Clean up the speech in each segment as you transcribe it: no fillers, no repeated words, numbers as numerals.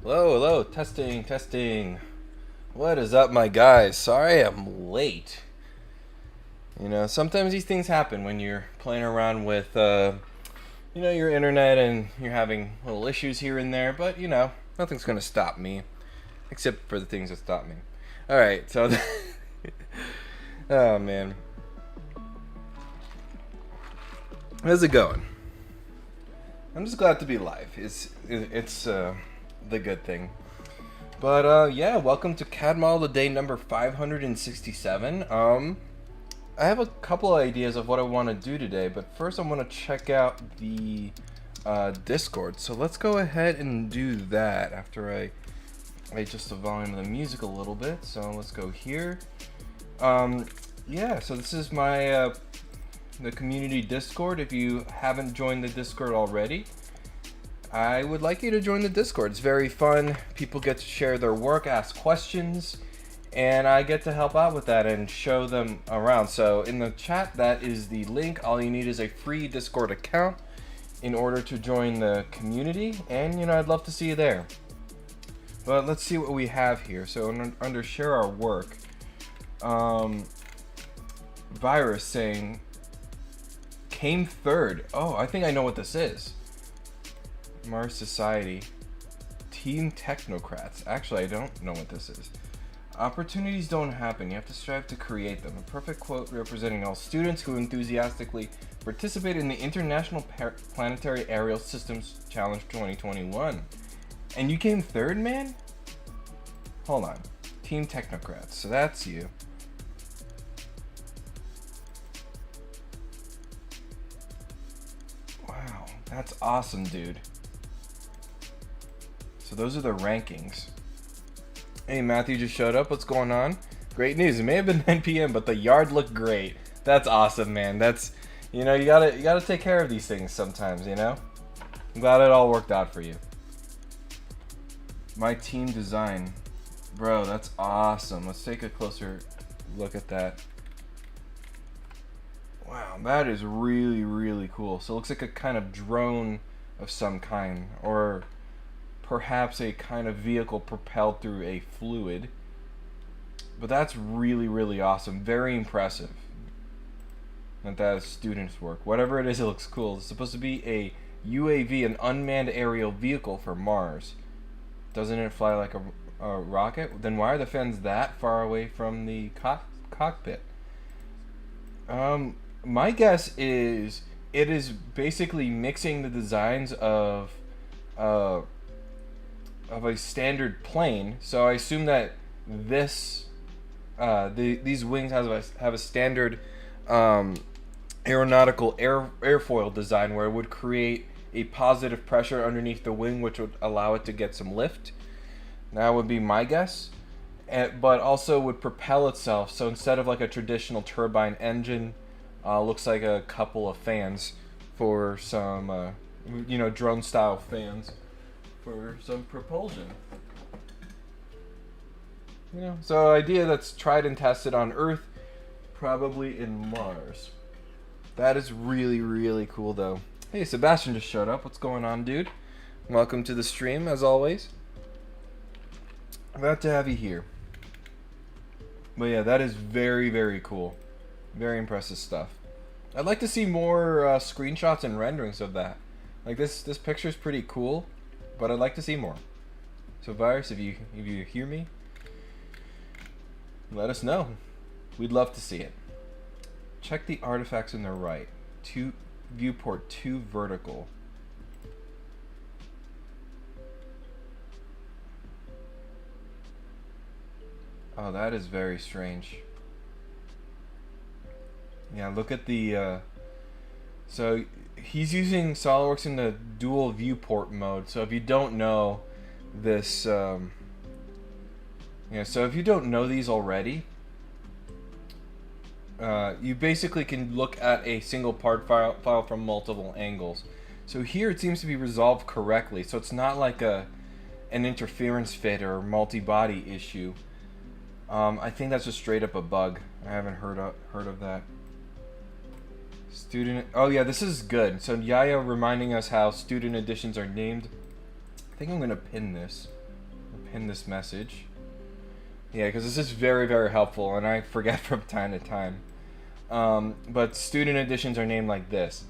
Hello, hello, testing, testing. What is up, my guys? Sorry I'm late. You know, sometimes these things happen when you're playing around with, your internet and you're having little issues here and there, but, nothing's gonna stop me. Except for the things that stop me. Alright, so... oh, man. How's it going? I'm just glad to be alive. It's the good thing. But yeah, welcome to CAD Model of the Day number 567. I have a couple of ideas of what I want to do today, but first I want to check out the Discord. So let's go ahead and do that after I adjust the volume of the music a little bit. So let's go here. Yeah, so this is my the community Discord. If you haven't joined the Discord already, I would like you to join the Discord. It's very fun. People get to share their work, ask questions, and I get to help out with that and show them around. So in the chat, that is the link. All you need is a free Discord account in order to join the community, and I'd love to see you there. But let's see what we have here. So under share our work, Virus saying came third. Oh, I think I know what this is. Mars Society. Team Technocrats. Actually, I don't know what this is. Opportunities don't happen. You have to strive to create them. A perfect quote representing all students who enthusiastically participate in the International Planetary Aerial Systems Challenge 2021. And you came third, man? Hold on. Team Technocrats. So that's you. Wow, that's awesome, dude. So those are the rankings. Hey, Matthew just showed up. What's going on? Great news. It may have been 9 p.m., but the yard looked great. That's awesome, man. That's, you gotta take care of these things sometimes, I'm glad it all worked out for you. My team design. Bro, that's awesome. Let's take a closer look at that. Wow, that is really, really cool. So it looks like a kind of drone of some kind, or perhaps a kind of vehicle propelled through a fluid. But that's really, really awesome. Very impressive. And that is students' work. Whatever it is, it looks cool. It's supposed to be a UAV, an unmanned aerial vehicle for Mars. Doesn't it fly like a rocket? Then why are the fans that far away from the cockpit? My guess is it is basically mixing the designs of a standard plane. So I assume that this these wings have a standard aeronautical airfoil design where it would create a positive pressure underneath the wing, which would allow it to get some lift. That would be my guess. But also would propel itself. So instead of like a traditional turbine engine, looks like a couple of fans for some, drone-style fans for some propulsion. So idea that's tried and tested on Earth, probably in Mars. That is really, really cool, though. Hey, Sebastian just showed up. What's going on, dude? Welcome to the stream, as always. Glad to have you here. But yeah, that is very, very cool. Very impressive stuff. I'd like to see more screenshots and renderings of that. Like this picture is pretty cool, but I'd like to see more. So Virus, if you hear me, let us know. We'd love to see it. Check the artifacts on the right. Viewport 2 vertical. Oh, that is very strange. Yeah, look at the, so he's using SOLIDWORKS in the dual viewport mode. So if you don't know this, so if you don't know these already, you basically can look at a single part file from multiple angles. So here it seems to be resolved correctly. So it's not like an interference fit or multi-body issue. I think that's just straight up a bug. I haven't heard of that. Student. Oh yeah, this is good. So Yaya reminding us how student editions are named. I think I'm gonna pin this. pin this message. Yeah, because this is very, very helpful, and I forget from time to time. But student editions are named like this.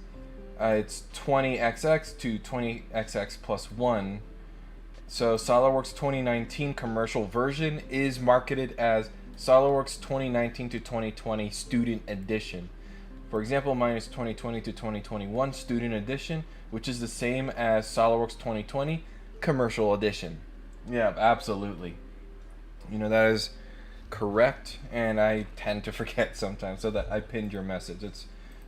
It's 20XX to 20XX plus 1. So SOLIDWORKS 2019 commercial version is marketed as SOLIDWORKS 2019 to 2020 student edition. For example, mine is 2020 to 2021 student edition, which is the same as SOLIDWORKS 2020 commercial edition. Yeah, absolutely. You know, that is correct, and I tend to forget sometimes, so that I pinned your message.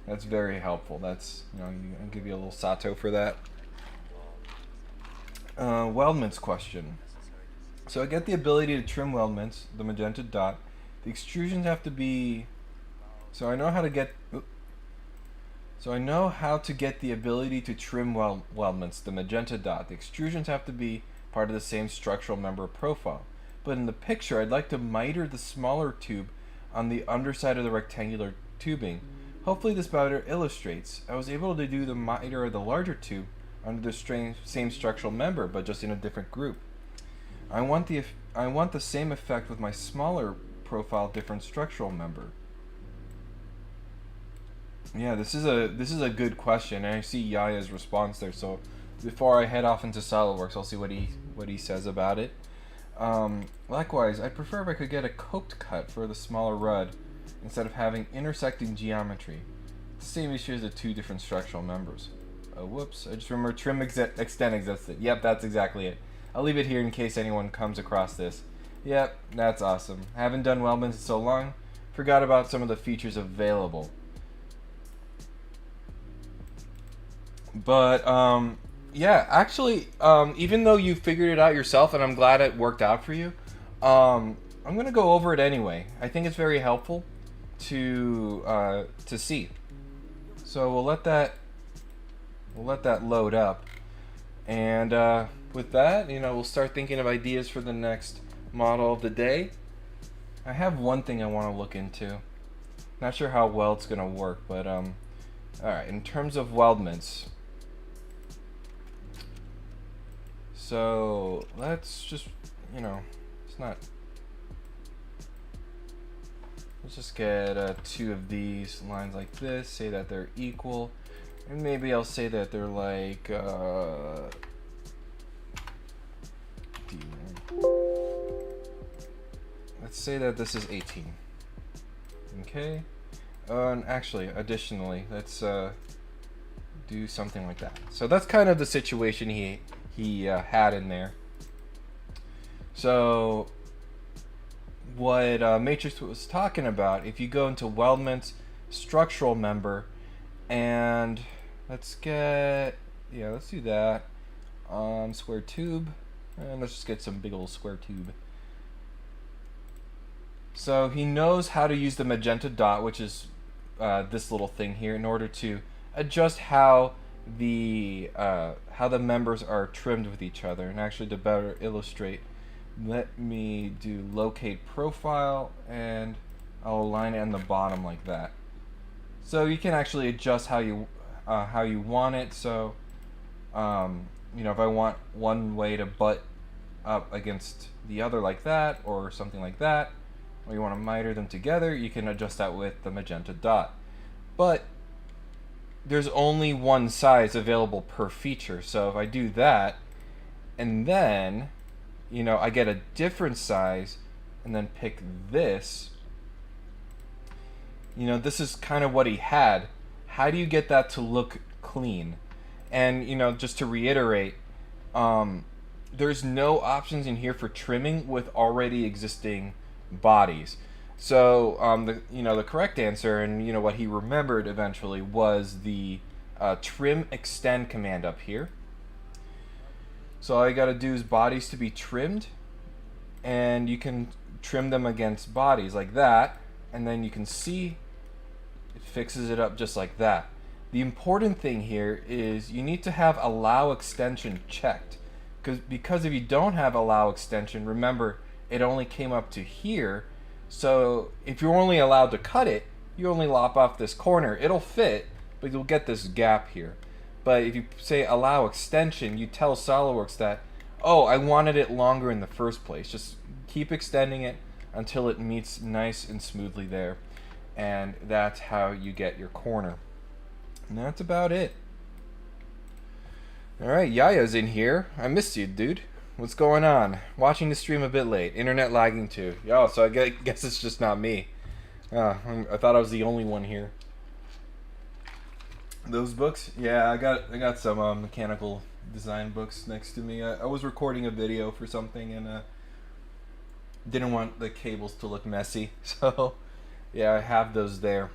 That's very helpful. That's, you know, I'll give you a little Sato for that. Weldments question. So I get the ability to trim weldments, the magenta dot. The extrusions have to be. So I know how to get. So I know how to get the ability to trim weldments, the magenta dot. The extrusions have to be part of the same structural member profile. But in the picture, I'd like to miter the smaller tube on the underside of the rectangular tubing. Hopefully this better illustrates. I was able to do the miter of the larger tube under the same structural member, but just in a different group. I want the same effect with my smaller profile, different structural member. Yeah, this is a good question, and I see Yaya's response there. So before I head off into SOLIDWORKS, I'll see what he says about it. Likewise, I'd prefer if I could get a coped cut for the smaller rud instead of having intersecting geometry. The same issue as the two different structural members. Whoops, I just remember trim extend existed. Yep, that's exactly it. I'll leave it here in case anyone comes across this. Yep, that's awesome. I haven't done Weldments in so long, forgot about some of the features available. But, yeah, actually, even though you figured it out yourself, and I'm glad it worked out for you, I'm going to go over it anyway. I think it's very helpful to see. So we'll let that load up, and with that, you know, we'll start thinking of ideas for the next model of the day. I have one thing I want to look into. Not sure how well it's going to work, but all right. In terms of weldments, so let's just, you know, let's just get 2 of these lines like this. Say that they're equal. And maybe I'll say that they're like, let's say that this is 18. Okay. And actually, additionally, let's do something like that. So that's kind of the situation he had in there. So what Matrix was talking about, if you go into Weldments, structural member, and let's do that. Square tube, and let's just get some big old square tube. So he knows how to use the magenta dot, which is this little thing here, in order to adjust how the members are trimmed with each other. And actually, to better illustrate, let me do locate profile, and I'll align it on the bottom like that. So you can actually adjust how you want it. So you know, if I want one way to butt up against the other like that, or something like that, or you want to miter them together, you can adjust that with the magenta dot. But there's only one size available per feature. So if I do that, and then, you know, I get a different size, and then pick this, you know, this is kind of what he had. How do you get that to look clean? And, you know, just to reiterate, there's no options in here for trimming with already existing bodies. So the correct answer, and you know what he remembered eventually, was the trim extend command up here. So all you got to do is bodies to be trimmed, and you can trim them against bodies like that, and then you can see it fixes it up just like that. The important thing here is you need to have allow extension checked, because if you don't have allow extension, remember it only came up to here. So if you're only allowed to cut it, you only lop off this corner. It'll fit, but you'll get this gap here. But if you say allow extension, you tell SOLIDWORKS that Oh, I wanted it longer in the first place. Just keep extending it until it meets nice and smoothly there. And that's how you get your corner. And that's about it. Alright, Yaya's in here. I missed you, dude. What's going on? Watching the stream a bit late. Internet lagging too. Yo, so I guess it's just not me. I thought I was the only one here. Those books? Yeah, I got some mechanical design books next to me. I was recording a video for something and didn't want the cables to look messy. So, yeah, I have those there.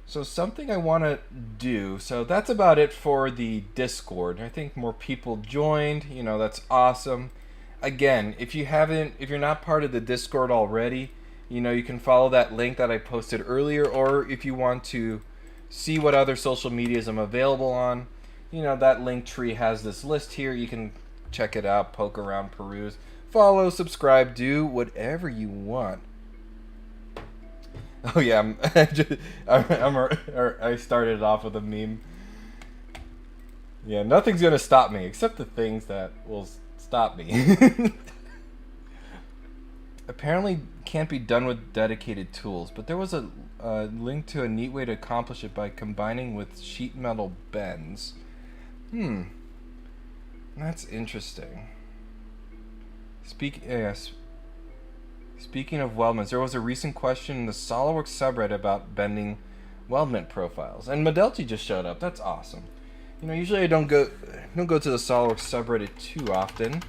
So something I want to do. So that's about it for the Discord. I think more people joined. You know, that's awesome. Again, if you're not part of the Discord already, you know, you can follow that link that I posted earlier, or if you want to see what other social medias I'm available on, you know, that link tree has this list here. You can check it out, poke around, peruse, follow, subscribe, do whatever you want. Oh yeah, I started off with a meme. Yeah, nothing's gonna stop me except the things that will stop me. Apparently can't be done with dedicated tools, but there was a link to a neat way to accomplish it by combining with sheet metal bends. That's interesting. Speaking of Weldments, there was a recent question in the SolidWorks subreddit about bending Weldment profiles, and Modelty just showed up. That's awesome. You know, usually I don't go to the SolidWorks subreddit too often.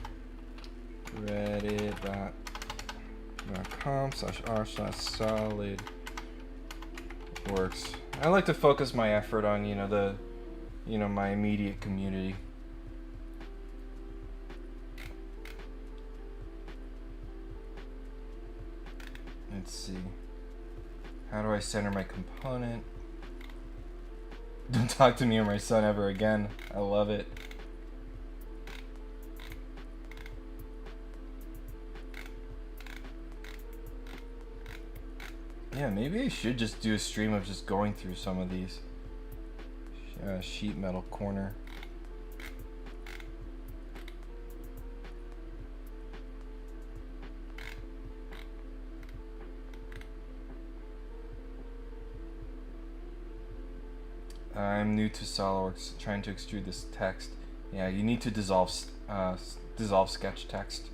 Reddit.com/r/SolidWorks. I like to focus my effort on my immediate community. Let's see. How do I center my component? Don't talk to me or my son ever again. I love it. Yeah, maybe I should just do a stream of just going through some of these. Sheet metal corner. I'm new to SolidWorks, trying to extrude this text. Yeah, you need to dissolve sketch text.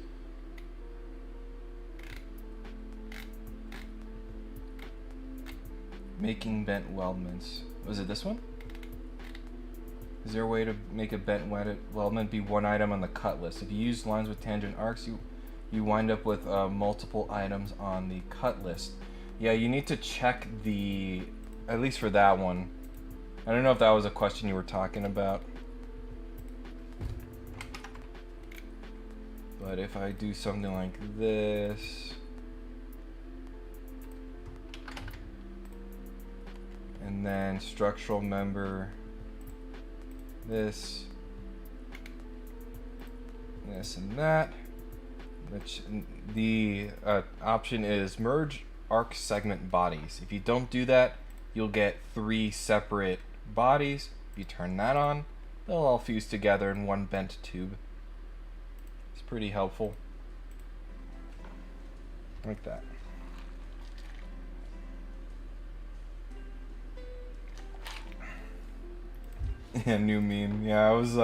Making bent weldments. Was it this one? Is there a way to make a bent weldment be one item on the cut list? If you use lines with tangent arcs, you wind up with multiple items on the cut list. Yeah, you need to check at least for that one. I don't know if that was a question you were talking about. But if I do something like this, and then structural member, this and that, which the option is merge arc segment bodies. If you don't do that, you'll get 3 separate bodies. If you turn that on, they'll all fuse together in one bent tube. It's pretty helpful. Like that. Yeah, new meme. Yeah, I was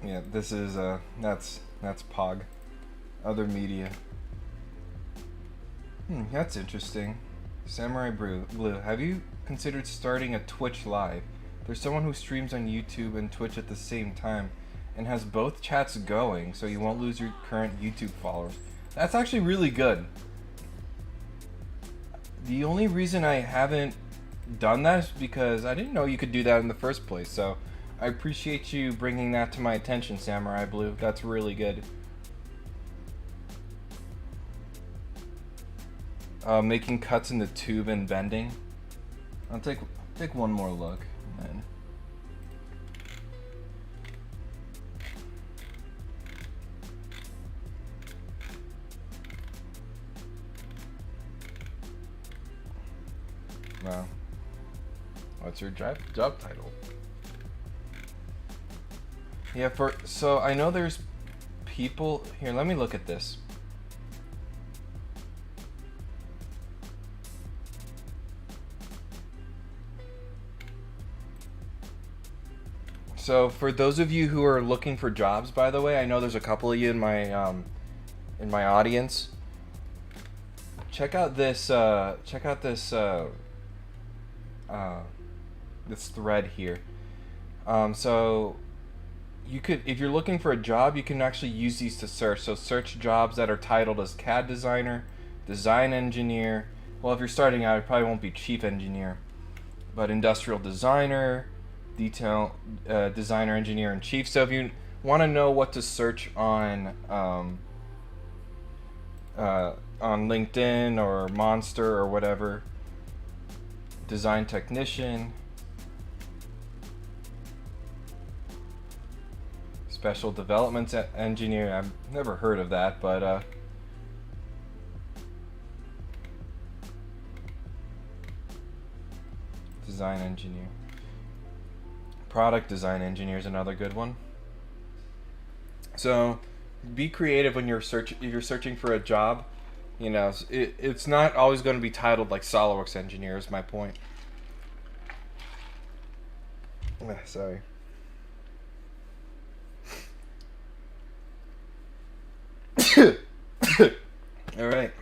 yeah, this is that's Pog. Other media. That's interesting. Samurai Blue, have you considered starting a Twitch live? There's someone who streams on YouTube and Twitch at the same time and has both chats going, so you won't lose your current YouTube followers. That's actually really good. The only reason I haven't done that is because I didn't know you could do that in the first place, so I appreciate you bringing that to my attention, Samurai Blue. That's really good. Making cuts in the tube and bending. I'll take one more look. And then. Wow. What's your job title? Yeah, so I know there's people here. Let me look at this. So for those of you who are looking for jobs, by the way, I know there's a couple of you in my audience. Check out this. This thread here. So you could, if you're looking for a job, you can actually use these to search. So search jobs that are titled as CAD designer, design engineer. Well, if you're starting out, it probably won't be chief engineer, but industrial designer, detail designer, engineer in chief. So if you want to know what to search on LinkedIn or Monster or whatever, design technician, special developments engineer. I've never heard of that, but design engineer. Product design engineer is another good one. So be creative when if you're searching for a job. You know, it's not always going to be titled like SolidWorks engineer, is my point. Sorry. All right.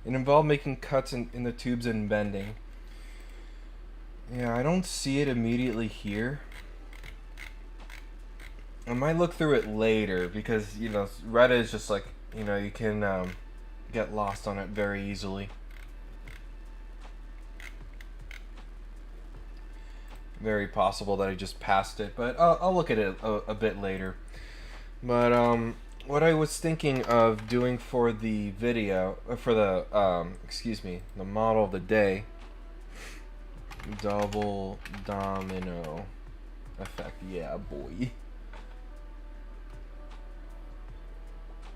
It involved making cuts in the tubes and bending. Yeah, I don't see it immediately here. I might look through it later because, you know, Reddit is just like, you know, you can get lost on it very easily. Very possible that I just passed it, but I'll look at it a bit later. But what I was thinking of doing for the video, for the the model of the day, double domino effect. Yeah, boy.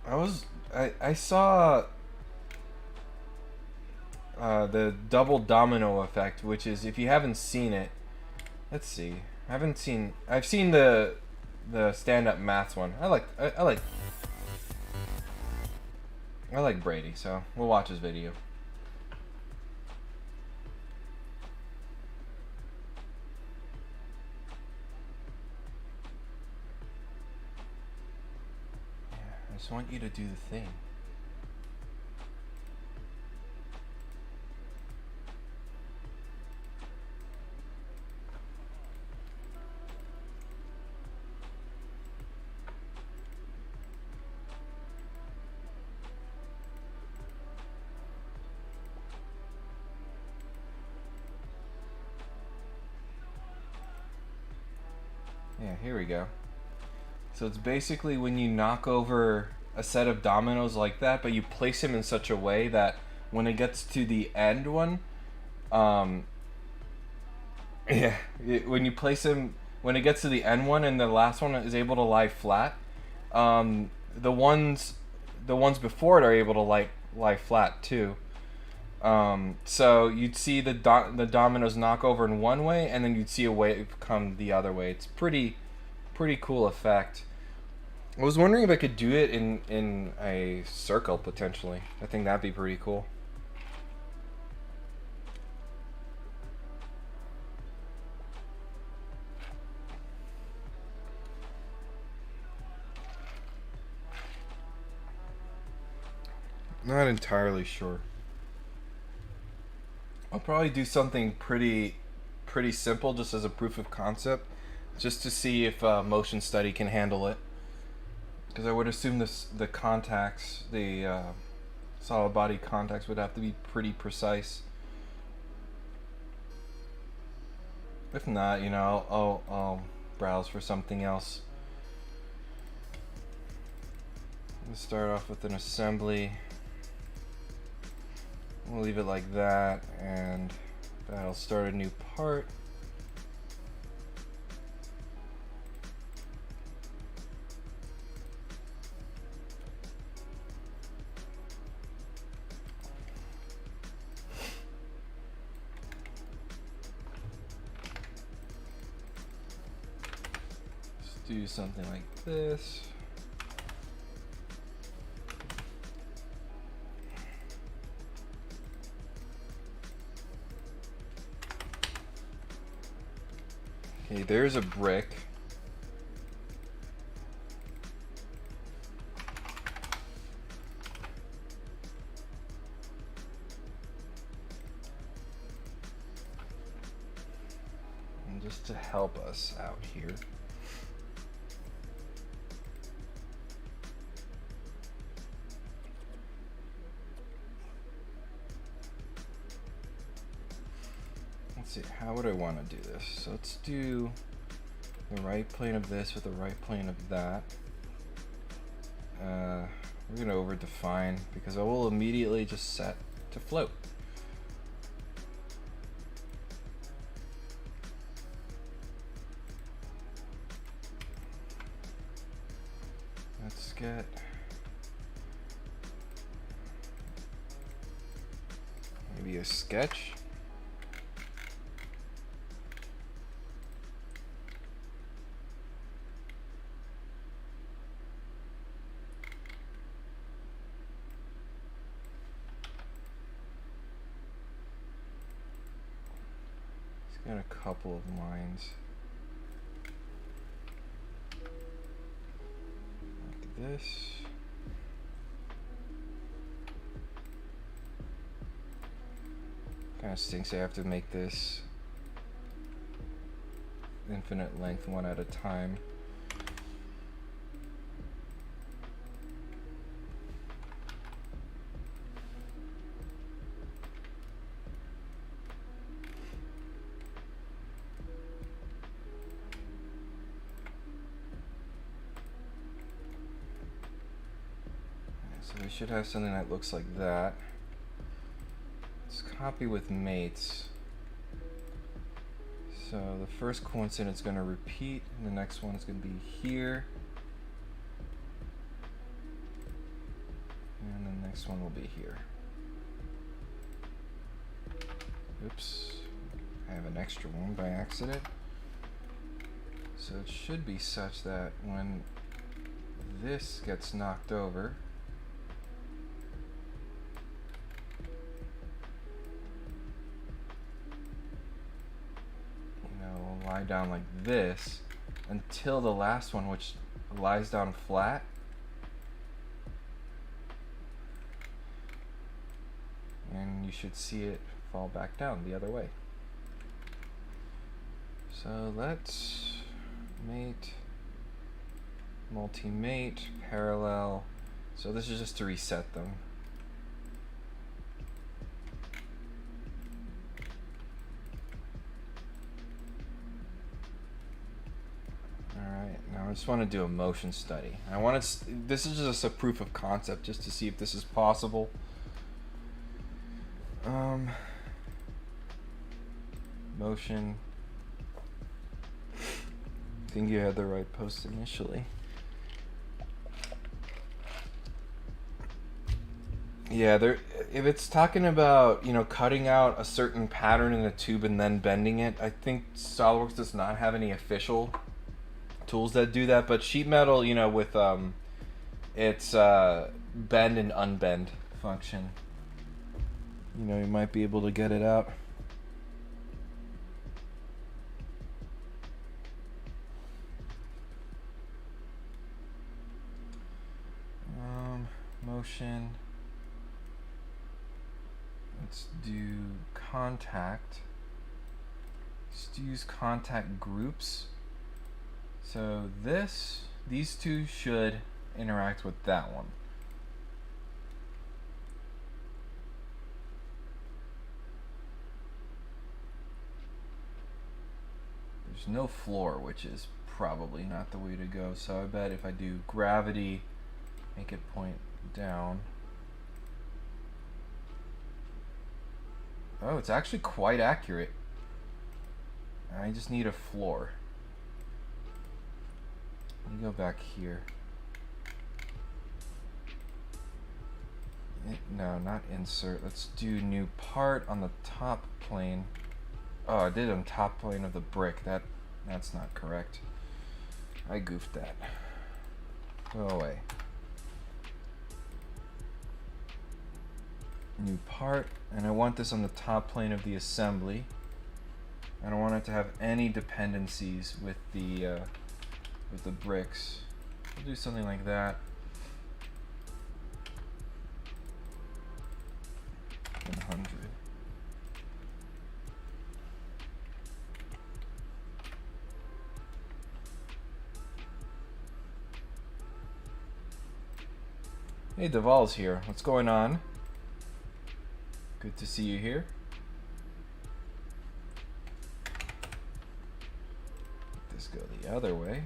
I saw the double domino effect, which is, if you haven't seen it, let's see. I've seen the stand-up maths one. I like Brady, so we'll watch his video. Yeah, I just want you to do the thing. Yeah, here we go. So it's basically when you knock over a set of dominoes like that, but you place them in such a way that when it gets to the end one, when you place them, when it gets to the end one and the last one is able to lie flat, the ones before it are able to lie flat too. So you'd see the dominoes knock over in one way, and then you'd see a wave come the other way. It's pretty cool effect. I was wondering if I could do it in a circle potentially. I think that'd be pretty cool. Not entirely sure. I'll probably do something pretty simple, just as a proof of concept, just to see if motion study can handle it. Because I would assume the contacts, the solid body contacts, would have to be pretty precise. If not, you know, I'll browse for something else. Let's start off with an assembly. We'll leave it like that, and that'll start a new part. do something like this. Okay, there's a brick. And just to help us out here, let's see, how would I want to do this? So let's do the right plane of this with the right plane of that. We're going to over define because I will immediately just set to float. Let's get maybe a sketch. Got a couple of lines like this. Kind of stinks I have to make this infinite length one at a time. So we should have something that looks like that. Let's copy with mates. So the first coincidence is going to repeat, and the next one is going to be here. And the next one will be here. Oops, I have an extra one by accident. So it should be such that when this gets knocked over, lie down like this until the last one, which lies down flat. And you should see it fall back down the other way. So let's mate, multi-mate, parallel. So this is just to reset them. I just want to do a motion study. I want to. This is just a proof of concept, just to see if this is possible. Motion. I think you had the right post initially. Yeah, there. If it's talking about, you know, cutting out a certain pattern in a tube and then bending it, I think SolidWorks does not have any official tools that do that, but sheet metal, you know, with its bend and unbend function, you know, you might be able to get it out. Motion. Let's do contact. Let's use contact groups. So these two should interact with that one. There's no floor, which is probably not the way to go. So I bet if I do gravity, make it point down. Oh, it's actually quite accurate. I just need a floor. Let me go back here. No, not insert. Let's do new part on the top plane. Oh, I did on top plane of the brick. That's not correct. I goofed that. Go away. New part, and I want this on the top plane of the assembly. I don't want it to have any dependencies with the bricks. We'll do something like that. 100. Hey, Deval's here. What's going on? Good to see you here. Let this go the other way.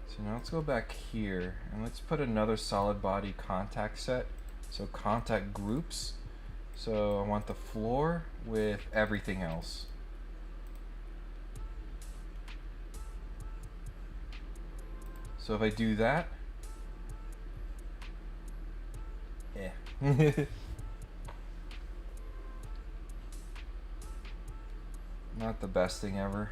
So now let's go back here and let's put another solid body contact set. So contact groups. So I want the floor with everything else. So if I do that, not the best thing ever.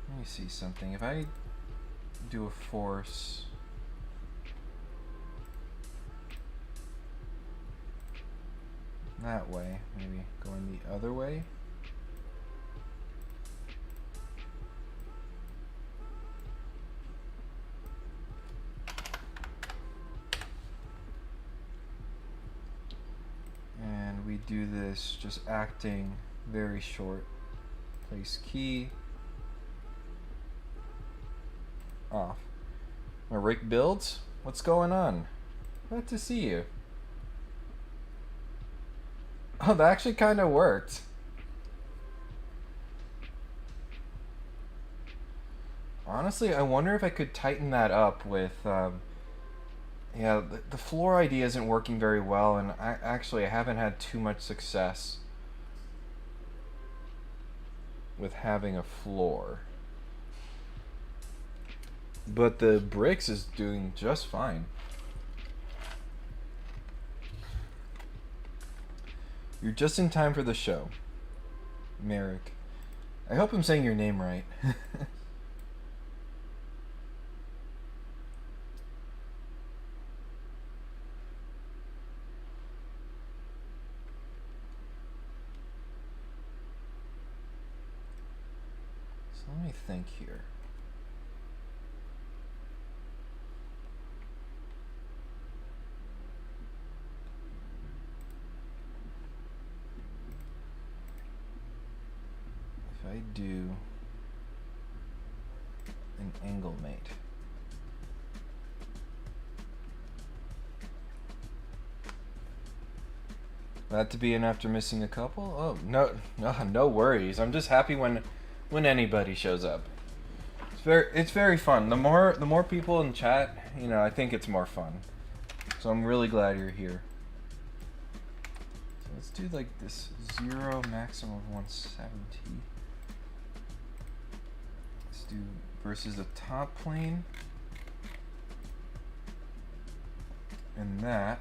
Let me see something. If I do a force, that way, maybe going the other way. And we do this just acting very short. Place key. Off. My Rick builds? What's going on? Glad to see you. Oh, that actually kind of worked. Honestly, I wonder if I could tighten that up with, yeah, the floor idea isn't working very well, and I haven't had too much success with having a floor. But the bricks is doing just fine. You're just in time for the show. Merrick. I hope I'm saying your name right. So let me think here. I do an angle mate. That to be in after missing a couple? Oh, no worries. I'm just happy when anybody shows up. It's very fun. The more people in chat, you know, I think it's more fun. So I'm really glad you're here. So let's do like this 0 maximum of 170. Do versus the top plane and that,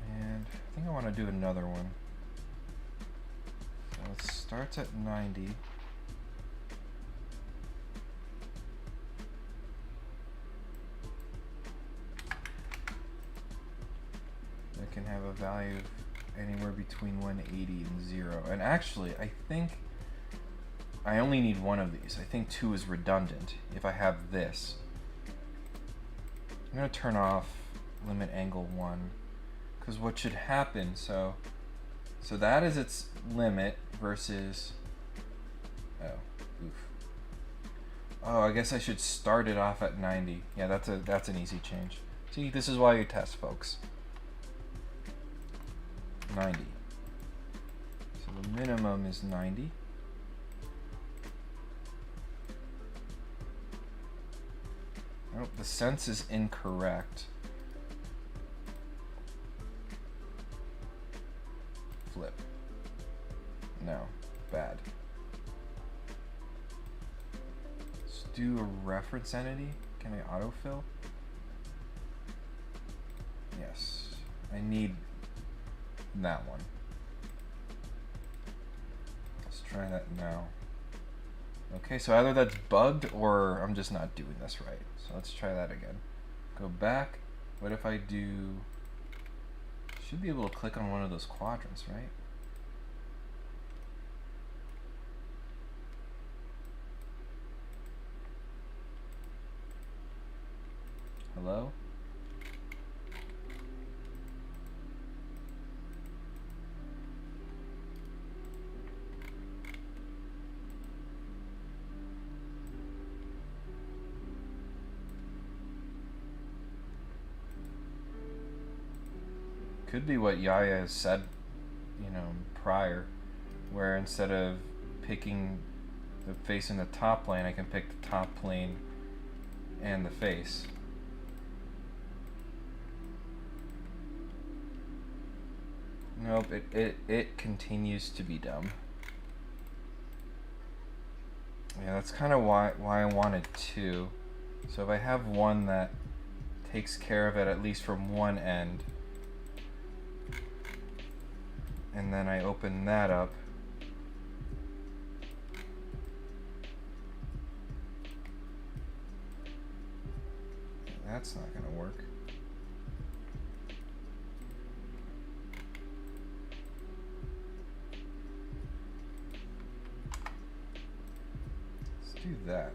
and I think I want to do another one. So it starts at 90. That can have a value of anywhere between 180 and 0. And actually, I think I only need one of these. I think 2 is redundant if I have this. I'm going to turn off limit angle 1, because what should happen, so that is its limit versus, oh, I guess I should start it off at 90. Yeah, that's an easy change. See, this is why you test, folks. 90. So the minimum is 90. Oh, the sense is incorrect. Flip. No, bad. do a reference entity? Can I autofill? Yes. I need that one. Let's try that now. Okay, so either that's bugged or I'm just not doing this right. So let's try that again. Go back. What if I do... Should be able to click on one of those quadrants, right? Hello? Could be what Yaya has said, you know, prior, where instead of picking the face in the top plane, I can pick the top plane and the face. Nope, it continues to be dumb. Yeah, that's kind of why I wanted two. So if I have one that takes care of it at least from one end, and then I open that up, that's not gonna work. Let's do that.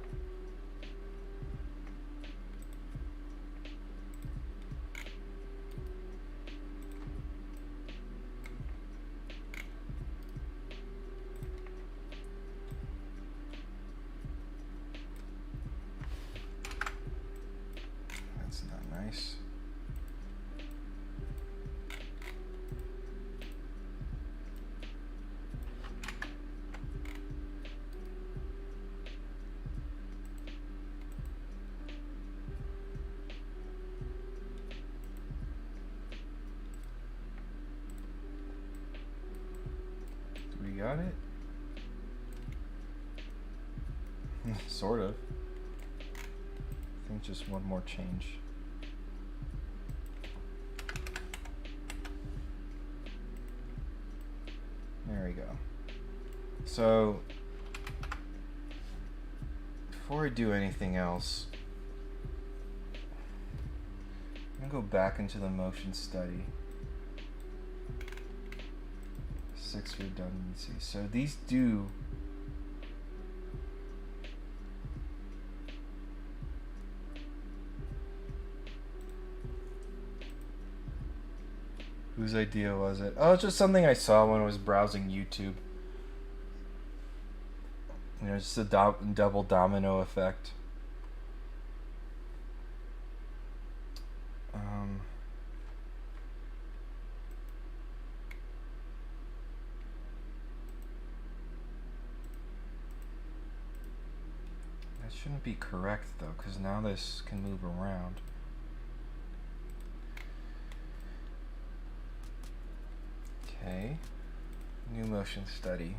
Nice. Do we got it? Sort of. I think just one more change. There we go. So, before I do anything else, I'm going to go back into the motion study. 6 redundancy. So these do whose idea was it? Oh, it's just something I saw when I was browsing YouTube. You know, just a double domino effect. That shouldn't be correct though, because now this can move around. Okay, new motion study.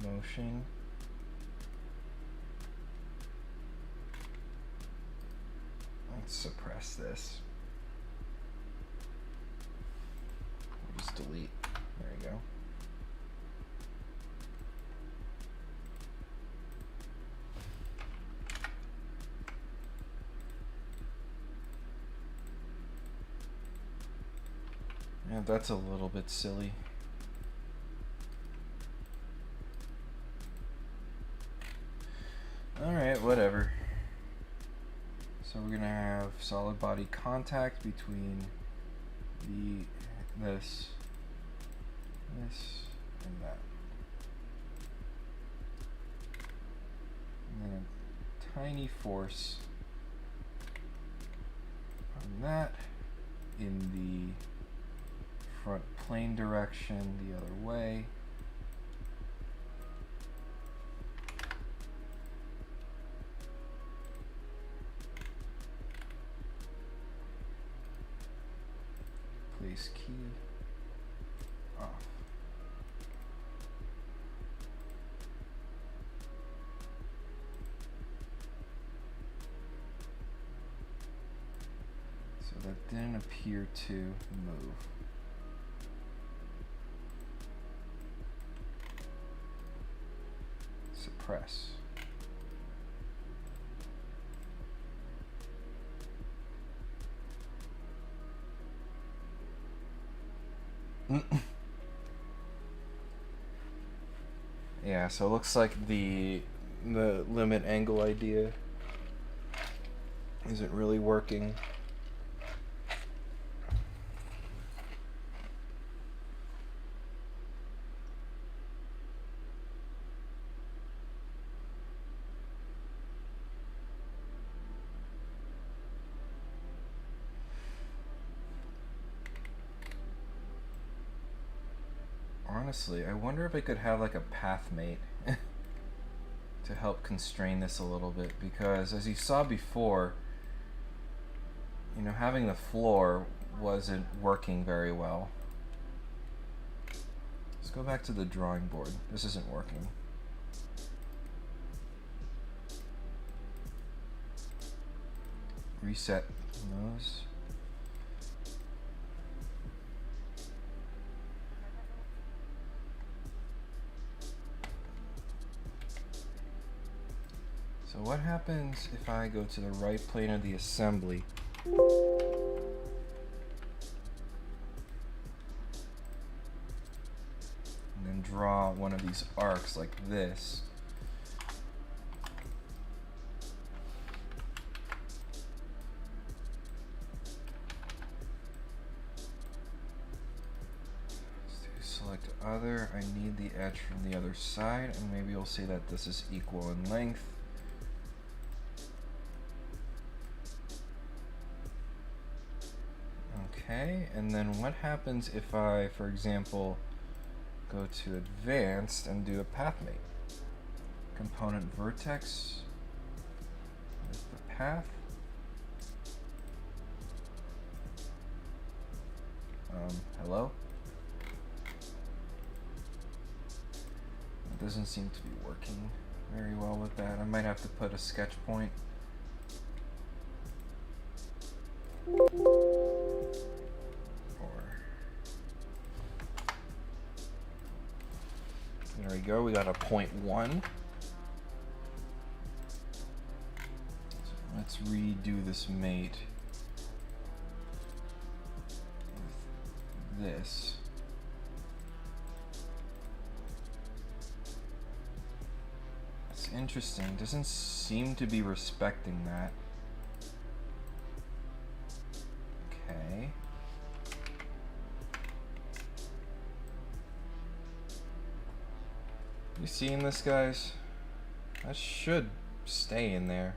Motion. Let's suppress this. We'll just delete. There we go. Yeah, that's a little bit silly. Alright, whatever. So we're gonna have solid body contact between this, and that. And then a tiny force on that in the front plane direction the other way. Place key off. So that didn't appear to move. Suppress. Yeah, so it looks like the limit angle idea isn't really working. Honestly, I wonder if I could have like a path mate to help constrain this a little bit, because as you saw before, you know, having the floor wasn't working very well. Let's go back to the drawing board. This isn't working. Reset those. So what happens if I go to the right plane of the assembly? And then draw one of these arcs like this. Select other. I need the edge from the other side, and maybe we'll say that this is equal in length. Okay, and then what happens if I, for example, go to advanced and do a path mate? Component vertex with the path. Hello? It doesn't seem to be working very well with that. I might have to put a sketch point. There we go, we got a 0.1. So let's redo this mate with this. That's interesting, doesn't seem to be respecting that. Okay. You seeing this, guys? That should stay in there.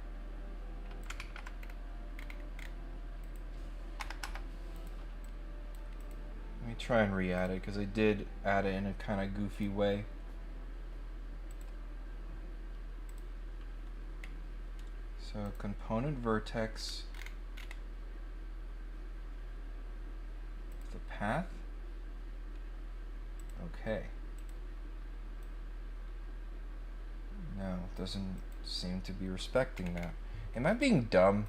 Let me try and re-add it, because I did add it in a kind of goofy way. So component vertex, the path. Okay. No, it doesn't seem to be respecting that. Am I being dumb?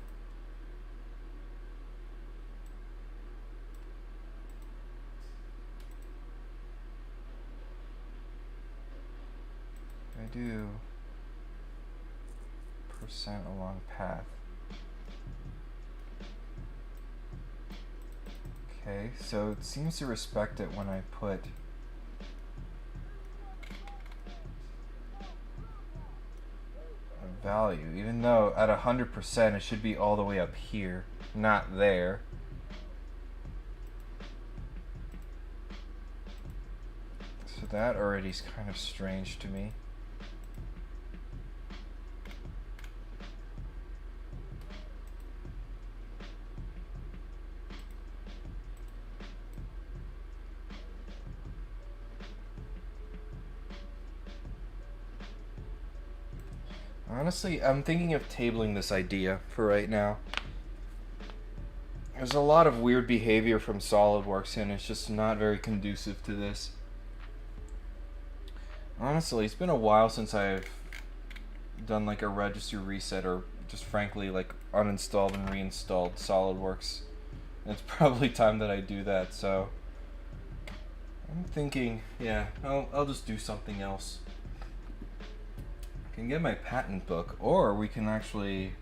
I do percent along path. Okay, so it seems to respect it when I put value, even though at 100% it should be all the way up here, not there. So that already is kind of strange to me. Honestly, I'm thinking of tabling this idea for right now. There's a lot of weird behavior from SolidWorks and it's just not very conducive to this. Honestly, it's been a while since I've done like a registry reset or just frankly like uninstalled and reinstalled SolidWorks. It's probably time that I do that, so I'm thinking, yeah, I'll just do something else. I can get my patent book, or we can actually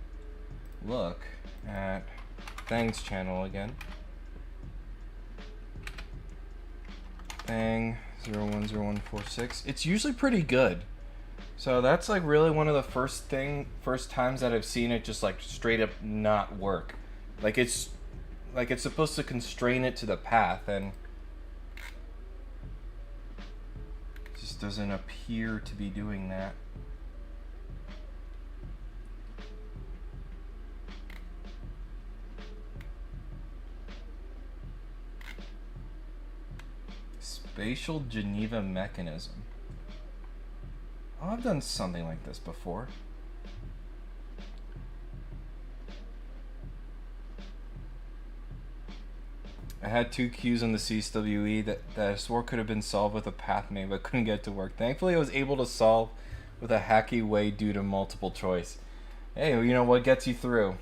look at Thang's channel again. Thang 010146. It's usually pretty good. So that's like really one of the first times that I've seen it just like straight up not work. Like it's supposed to constrain it to the path, and it just doesn't appear to be doing that. Spatial Geneva mechanism. Oh, I've done something like this before. I had 2 Qs on the CSWE that I swore could have been solved with a path name, but couldn't get to work. Thankfully, I was able to solve with a hacky way due to multiple choice. Hey, you know what gets you through?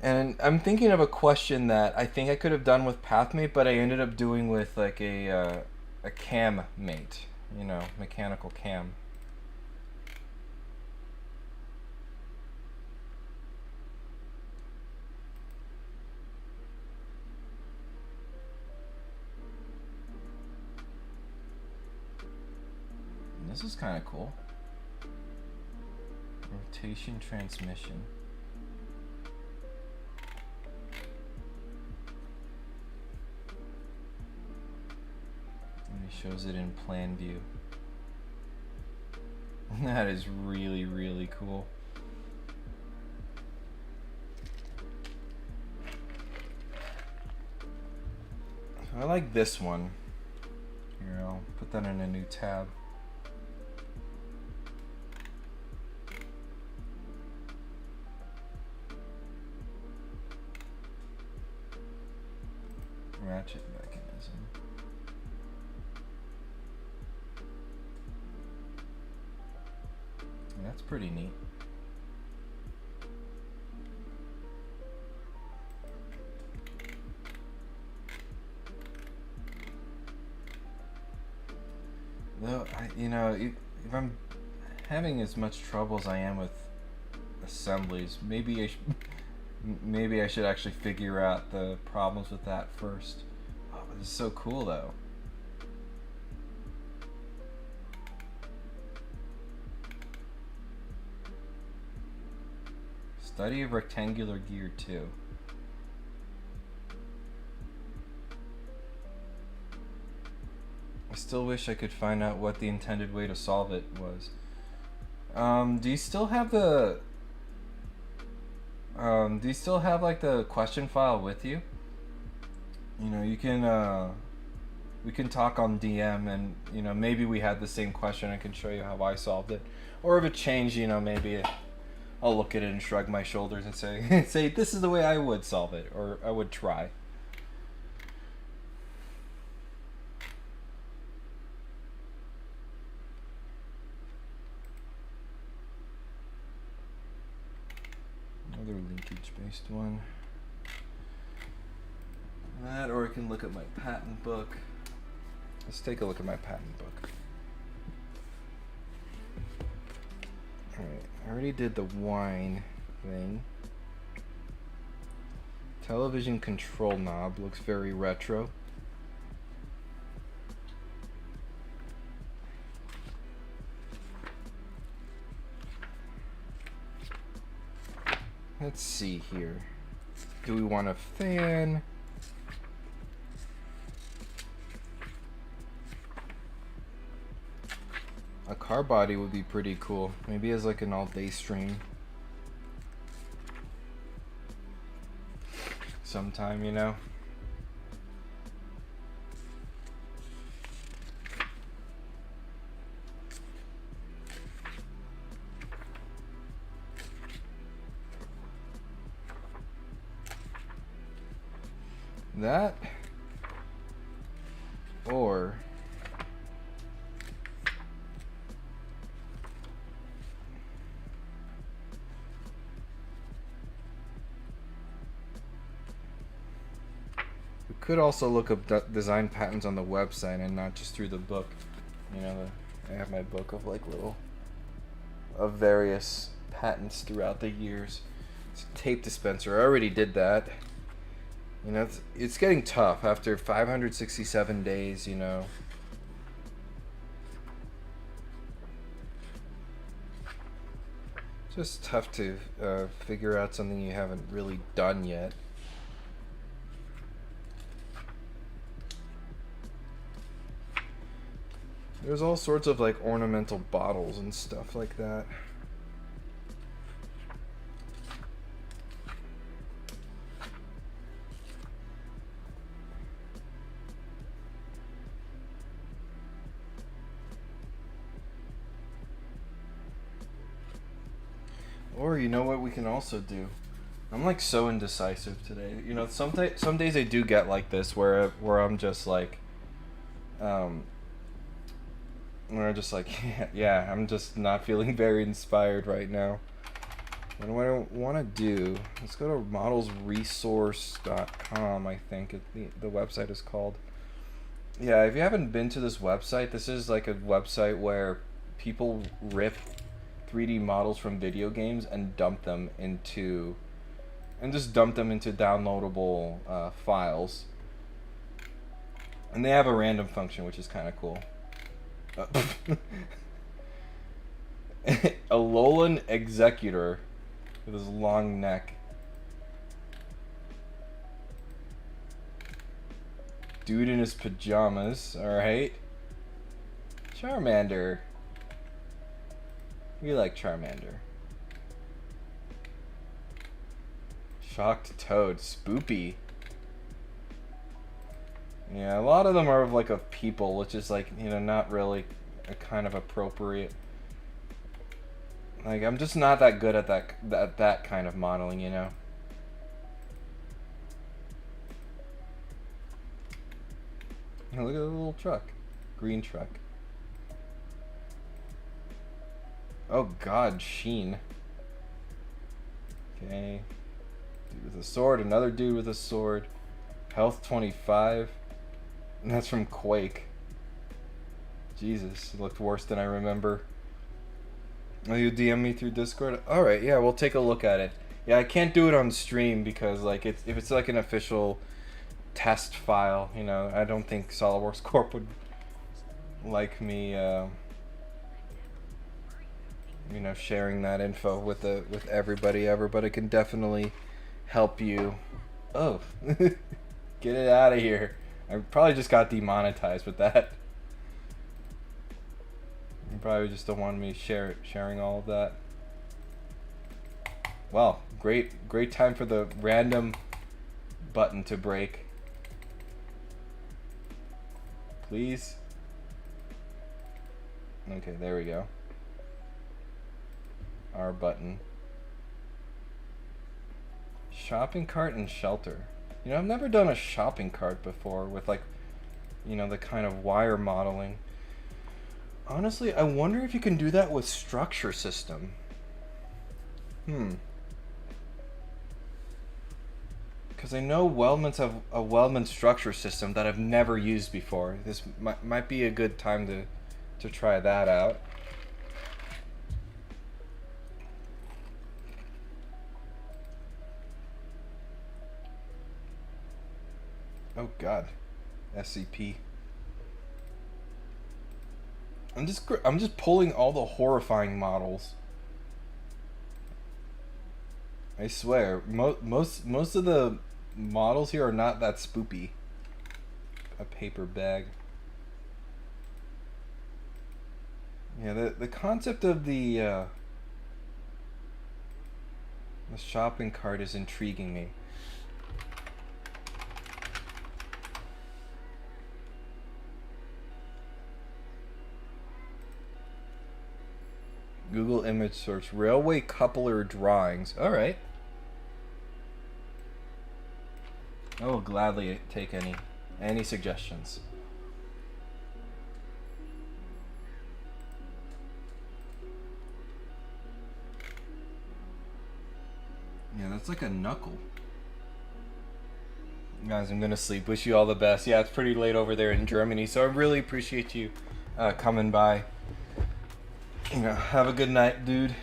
And I'm thinking of a question that I think I could have done with PathMate, but I ended up doing with like a cam mate, you know, mechanical cam. And this is kind of cool. Rotation transmission. And it shows it in plan view. That is really, really cool. I like this one. Here, I'll put that in a new tab. Ratchet mechanism. That's pretty neat. Though, you know, if I'm having as much trouble as I am with assemblies, maybe I should actually figure out the problems with that first. Oh, but this is so cool, though. Study of rectangular gear 2. I still wish I could find out what the intended way to solve it was. Do you still have the... do you still have like the question file with you? You know, you can, we can talk on DM, and, you know, maybe we had the same question. I can show you how I solved it. Or if it changed, you know, maybe I'll look at it and shrug my shoulders and say, say, this is the way I would solve it, or I would try. Another linkage-based one. That, or I can look at my patent book. Let's take a look at my patent book. Alright, I already did the wine thing. Television control knob looks very retro. Let's see here. Do we want a fan? A car body would be pretty cool. Maybe as like an all-day stream. Sometime, you know? That, or could also look up design patterns on the website and not just through the book. You know, I have my book of like of various patents throughout the years. It's a tape dispenser. I already did that. You know, it's getting tough after 567 days, you know. It's just tough to figure out something you haven't really done yet. There's all sorts of like ornamental bottles and stuff like that. Or you know what we can also do? I'm like so indecisive today. You know, some days I do get like this where I'm just like where I'm just like yeah, I'm just not feeling very inspired right now. And what I want to do, let's go to modelsresource.com, I think the website is called. Yeah, if you haven't been to this website, this is like a website where people rip 3D models from video games and just dump them into downloadable files. And they have a random function, which is kind of cool. A Lolan executor with his long neck. Dude in his pajamas, alright. Charmander. We like Charmander. Shocked Toad, Spoopy. Yeah, a lot of them are like of people, which is like, you know, not really a kind of appropriate. Like, I'm just not that good at that kind of modeling, you know. Look at the little truck, green truck. Oh God, Sheen. Okay. Dude with a sword, another dude with a sword. Health 25. And that's from Quake. Jesus, it looked worse than I remember. Oh, you DM me through Discord? Alright, yeah, we'll take a look at it. Yeah, I can't do it on stream because like if it's like an official test file, you know, I don't think SolidWorks Corp would like me you know, sharing that info with everybody. Everybody can definitely help you. Oh, get it out of here! I probably just got demonetized with that. You probably just don't want me sharing all of that. Well, great time for the random button to break. Please. Okay, there we go. R button. Shopping cart and shelter. You know, I've never done a shopping cart before with like, you know, the kind of wire modeling. Honestly, I wonder if you can do that with structure system. Because I know Weldments have a Weldment structure system that I've never used before. This might be a good time to try that out. Oh God, SCP. I'm just pulling all the horrifying models. I swear, most of the models here are not that spoopy. A paper bag. Yeah, the concept of the shopping cart is intriguing me. Google image search, railway coupler drawings. All right. I will gladly take any suggestions. Yeah, that's like a knuckle. Guys, I'm gonna sleep. Wish you all the best. Yeah, it's pretty late over there in Germany, so I really appreciate you coming by. You know, have a good night, dude.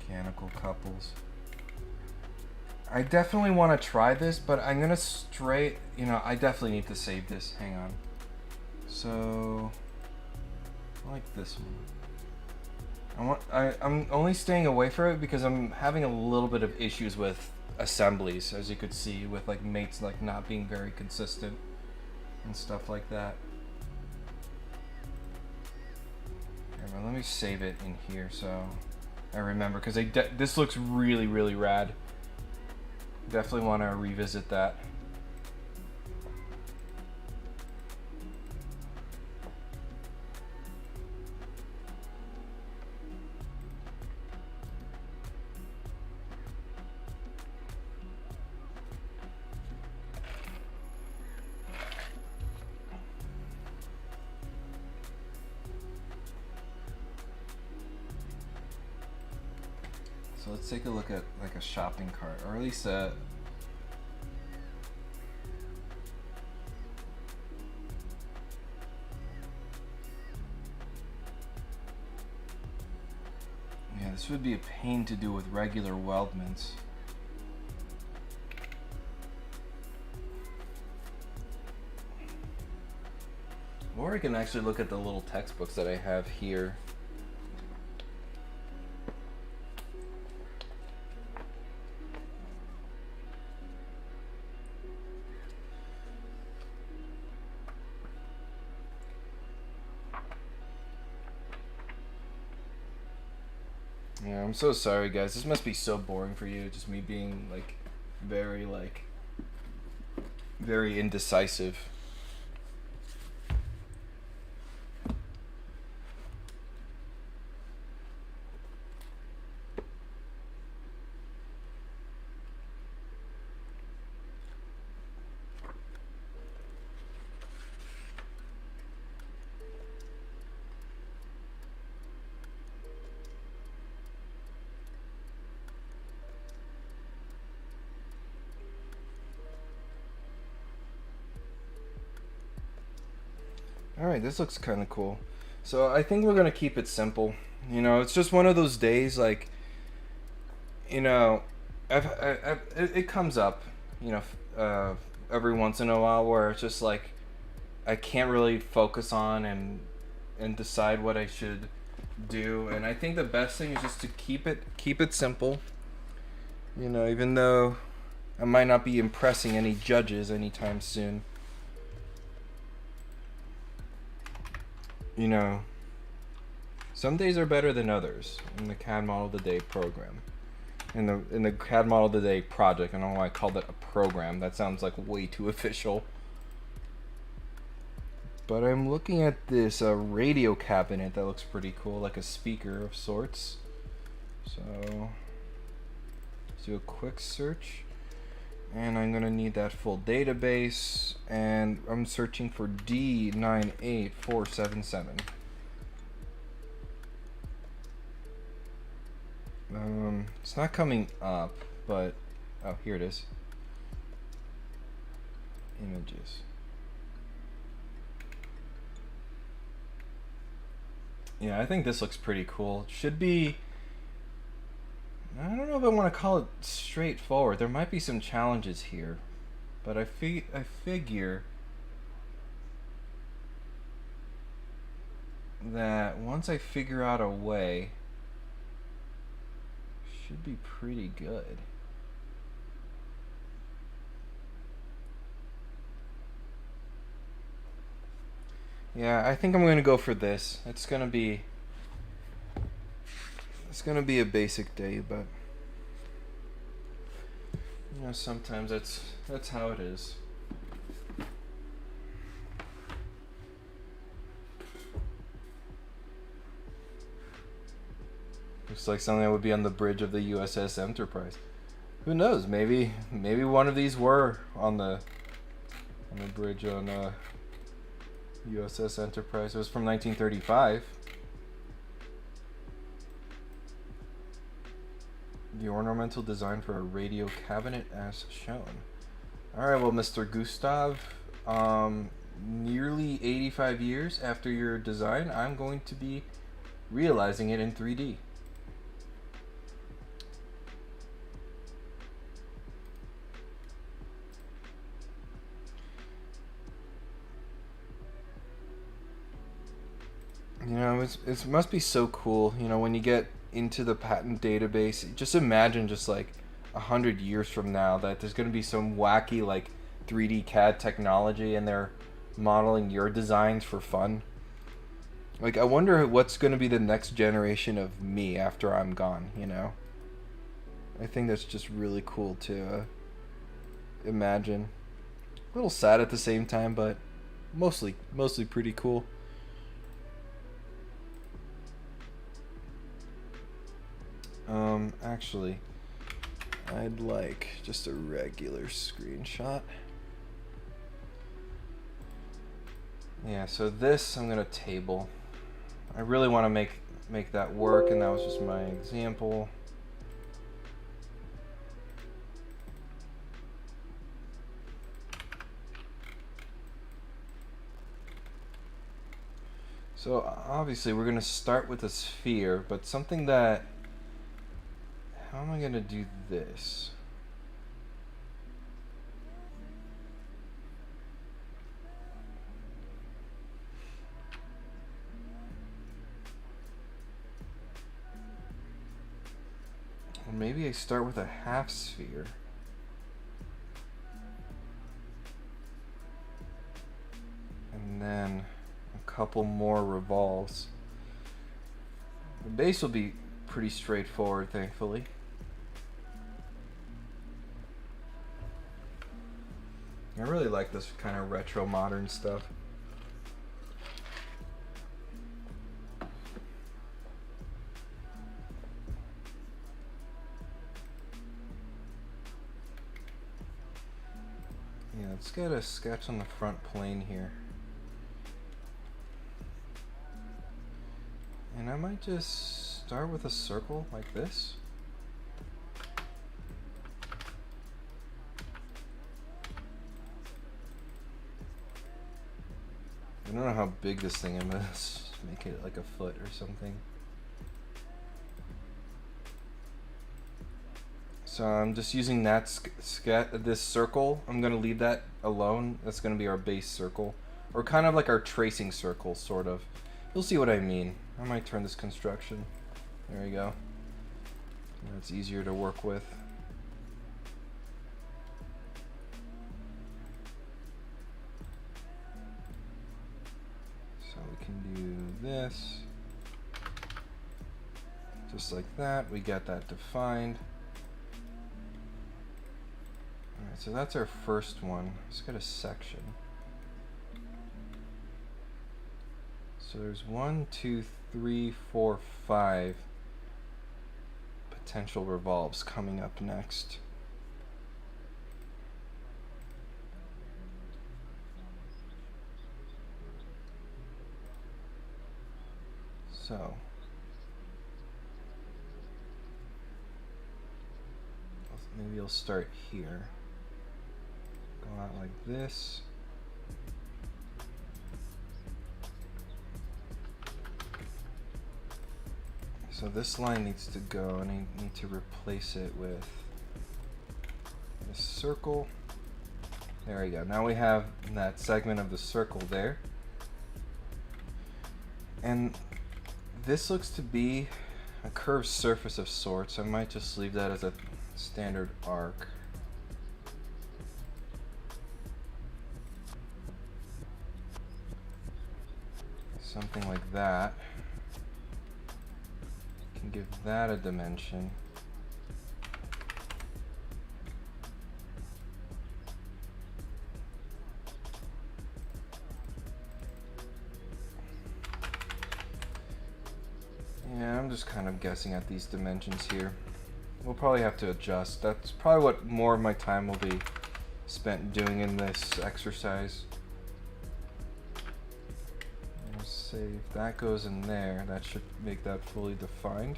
Mechanical couples. I definitely want to try this, but I'm gonna I definitely need to save this. Hang on. So, I like this one. I'm only staying away from it because I'm having a little bit of issues with assemblies, as you could see, with like mates like not being very consistent and stuff like that. Here, let me save it in here so I remember, because this looks really, really rad. Definitely want to revisit that. So let's take a look at like a shopping cart, or at least a this would be a pain to do with regular Weldments. Or I can actually look at the little textbooks that I have here. Yeah, I'm so sorry, guys. This must be so boring for you, just me being like very indecisive. Alright, this looks kind of cool. So I think we're going to keep it simple. You know, it's just one of those days, like, you know, it comes up, you know, every once in a while where it's just like, I can't really focus on and decide what I should do. And I think the best thing is just to keep it simple. You know, even though I might not be impressing any judges anytime soon. You know, some days are better than others in the CAD Model of the Day program. In the CAD Model of the Day project. I don't know why I called it a program. That sounds like way too official. But I'm looking at this radio cabinet that looks pretty cool, like a speaker of sorts. So let's do a quick search. And I'm going to need that full database, and I'm searching for D98477. It's not coming up, but oh, here it is. Images. Yeah, I think this looks pretty cool. It should be, I don't know if I want to call it straightforward. There might be some challenges here, but I figure that once I figure out a way, should be pretty good. Yeah, I think I'm going to go for this. It's going to be a basic day, but you know, sometimes that's how it is. Looks like something that would be on the bridge of the USS Enterprise. Who knows? Maybe one of these were on the bridge on USS Enterprise. It was from 1935. The ornamental design for a radio cabinet as shown. Alright, well, Mr. Gustav, nearly 85 years after your design, I'm going to be realizing it in 3D. You know, it must be so cool, you know, when you get into the patent database. Just imagine just like 100 years from now that there's going to be some wacky like 3D CAD technology and they're modeling your designs for fun. Like, I wonder what's going to be the next generation of me after I'm gone, you know? I think that's just really cool to imagine. A little sad at the same time, but mostly pretty cool. Actually, I'd like just a regular screenshot. Yeah, so this I'm gonna table. I really want to make that work, and that was just my example. So obviously we're gonna start with a sphere, but something that, how am I gonna do this? Or maybe I start with a half sphere. And then a couple more revolves. The base will be pretty straightforward, thankfully. I really like this kind of retro modern stuff. Yeah, let's get a sketch on the front plane here. And I might just start with a circle like this. I don't know how big this thing is. Let's make it like a foot or something. So I'm just using that this circle. I'm gonna leave that alone. That's gonna be our base circle, or kind of like our tracing circle, sort of. You'll see what I mean. I might turn this construction. There you go. That's easier to work with. So we can do this. Just like that. We got that defined. Alright, so that's our first one. Let's get a section. So there's 1, 2, 3, 4, 5 potential revolves coming up next. So maybe you'll start here. Go out like this. So this line needs to go, and I need to replace it with this circle. There we go. Now we have that segment of the circle there. And this looks to be a curved surface of sorts. I might just leave that as a standard arc. Something like that. Can give that a dimension. Yeah, I'm just kind of guessing at these dimensions here. We'll probably have to adjust. That's probably what more of my time will be spent doing in this exercise. Let's see if that goes in there. That should make that fully defined.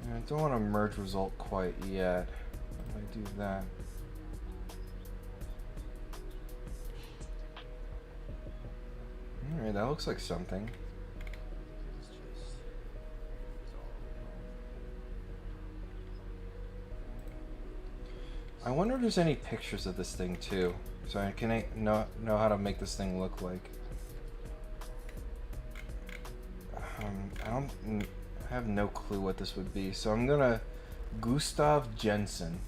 And I don't want to merge result quite yet. If I do that. Alright, that looks like something. I wonder if there's any pictures of this thing too, so I can know how to make this thing look like. I have no clue what this would be, so I'm gonna Gustav Jensen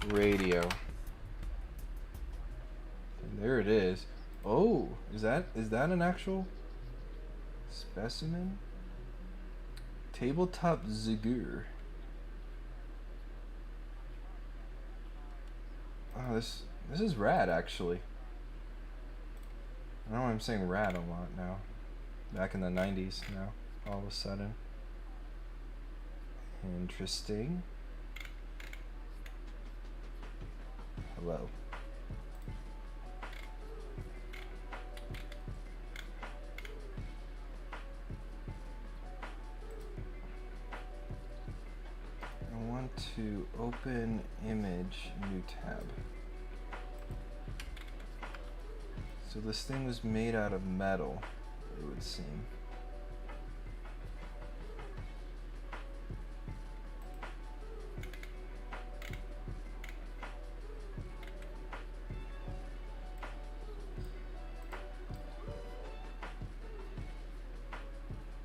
radio. And there it is. Oh, is that an actual specimen? Tabletop Zigur. Oh, this is rad, actually. I don't know why I'm saying rad a lot now. Back in the 90s now, all of a sudden. Interesting. Hello. I want to open image, new tab. So this thing was made out of metal, it would seem.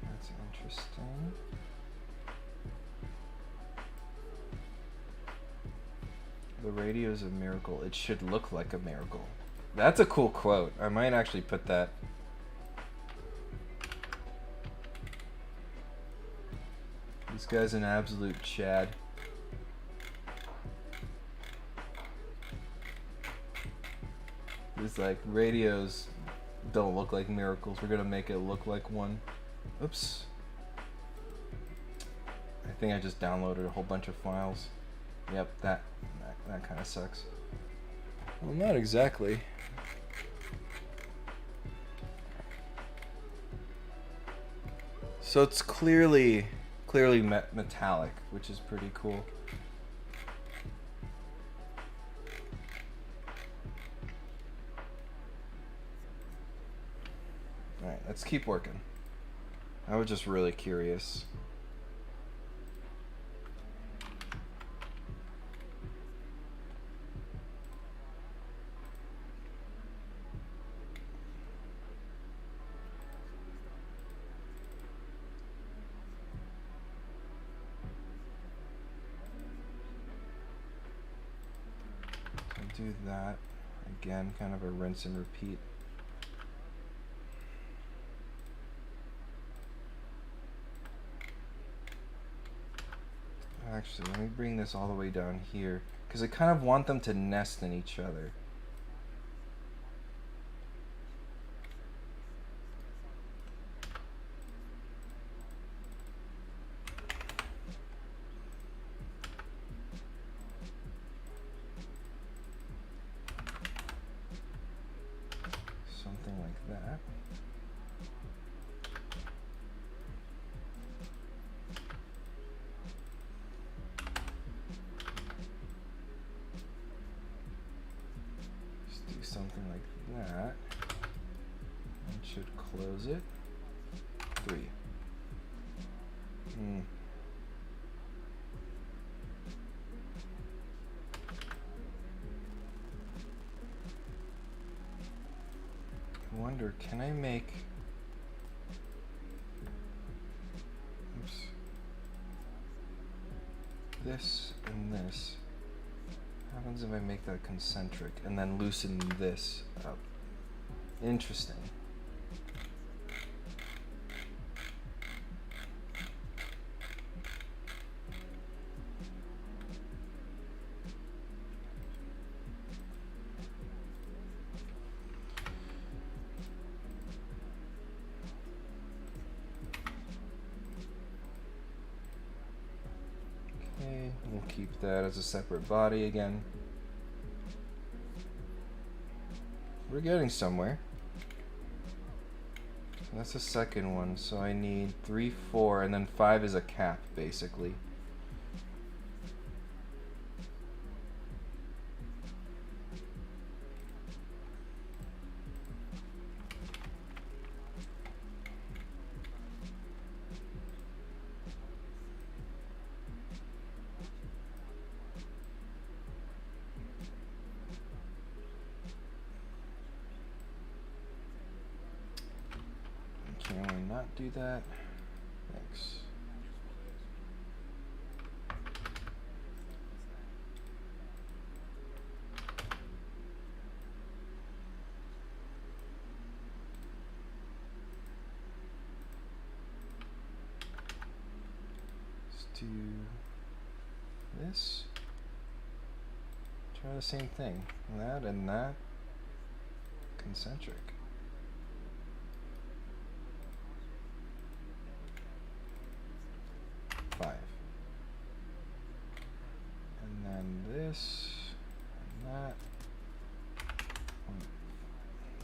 That's interesting. The radio is a miracle. It should look like a miracle. That's a cool quote. I might actually put that. This guy's an absolute Chad. He's like, radios don't look like miracles. We're gonna make it look like one. Oops. I think I just downloaded a whole bunch of files. Yep, that kind of sucks. Well, not exactly. So it's clearly metallic, which is pretty cool. All right, let's keep working. I was just really curious. Do that again, kind of a rinse and repeat. Actually, let me bring this all the way down here because I kind of want them to nest in each other. Something like that. Just do something like that. And should close it. 3. I wonder, can I make... Oops. This and this. What happens if I make that concentric and then loosen this up? Interesting. We'll keep that as a separate body again. We're getting somewhere. That's the second one, so I need 3, 4, and then 5 is a cap, basically. Can we not do that? Thanks. Let's do this. Try the same thing. That and that. Concentric. And then this and that.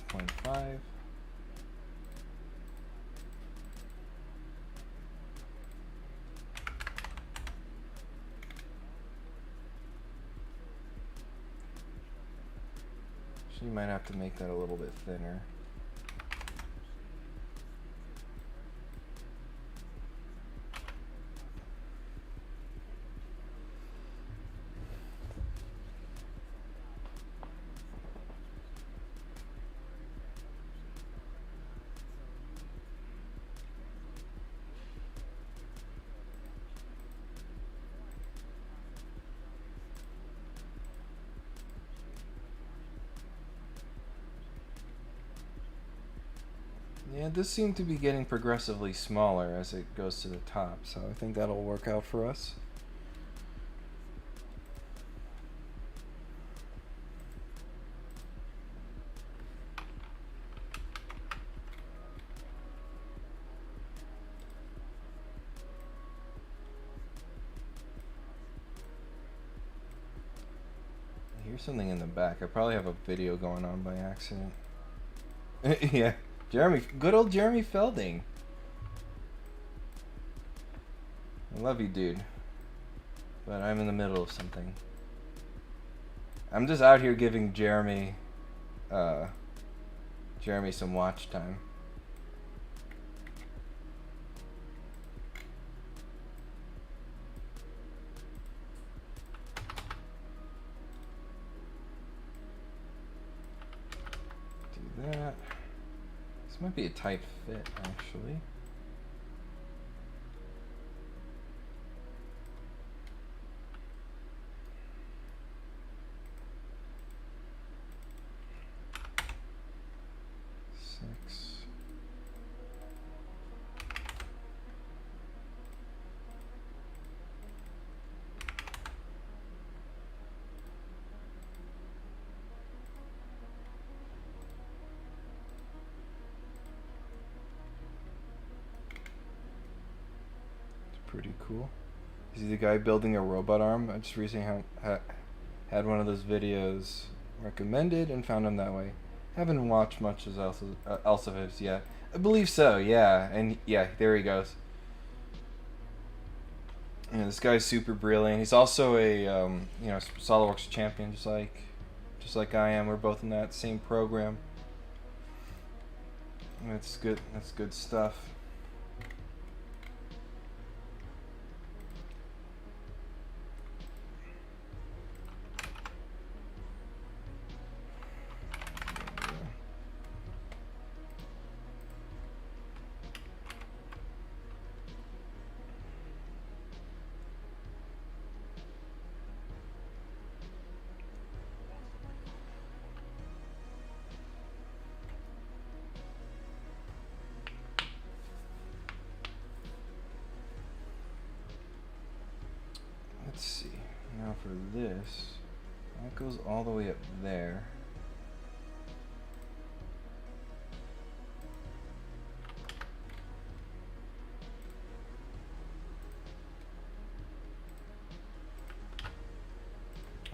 0.5. So you might have to make that a little bit thinner. Yeah, this seemed to be getting progressively smaller as it goes to the top, so I think that'll work out for us. I hear something in the back. I probably have a video going on by accident. Yeah. Jeremy, good old Jeremy Felding. I love you, dude. But I'm in the middle of something. I'm just out here giving Jeremy some watch time. Do that. This might be a tight fit, actually. Pretty cool. Is he the guy building a robot arm? I just recently had one of those videos recommended and found him that way. Haven't watched much else of his yet. I believe so, yeah. And yeah, there he goes. Yeah, this guy's super brilliant. He's also a SolidWorks champion, just like I am. We're both in that same program. That's good. That's good stuff. Let's see. Now for this, that goes all the way up there.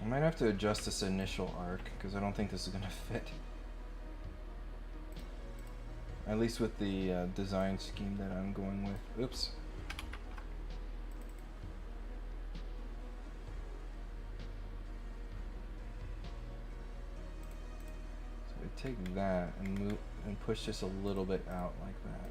I might have to adjust this initial arc because I don't think this is gonna fit. At least with the design scheme that I'm going with. Oops. So I take that and move and push this a little bit out like that.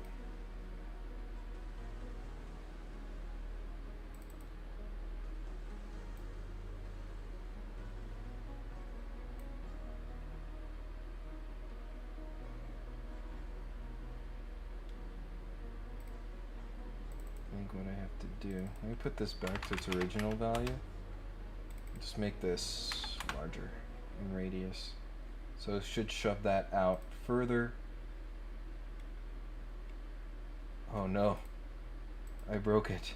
What I have to do. Let me put this back to its original value. Just make this larger in radius. So it should shove that out further. Oh no. I broke it.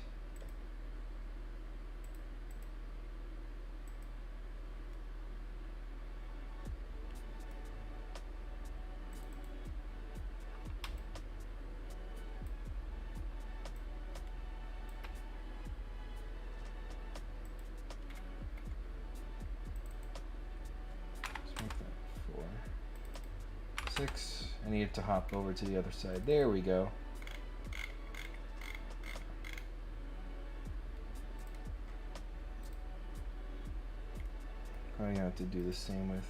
I need to hop over to the other side. There we go. Probably gonna have to do the same with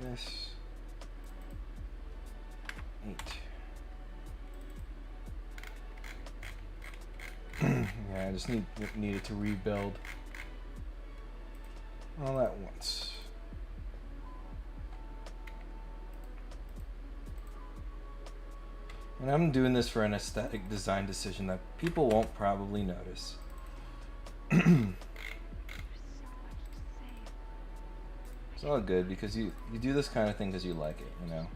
this. 8. Yeah, I just needed to rebuild all at once. And I'm doing this for an aesthetic design decision that people won't probably notice. It's all good because you do this kind of thing because you like it, you know.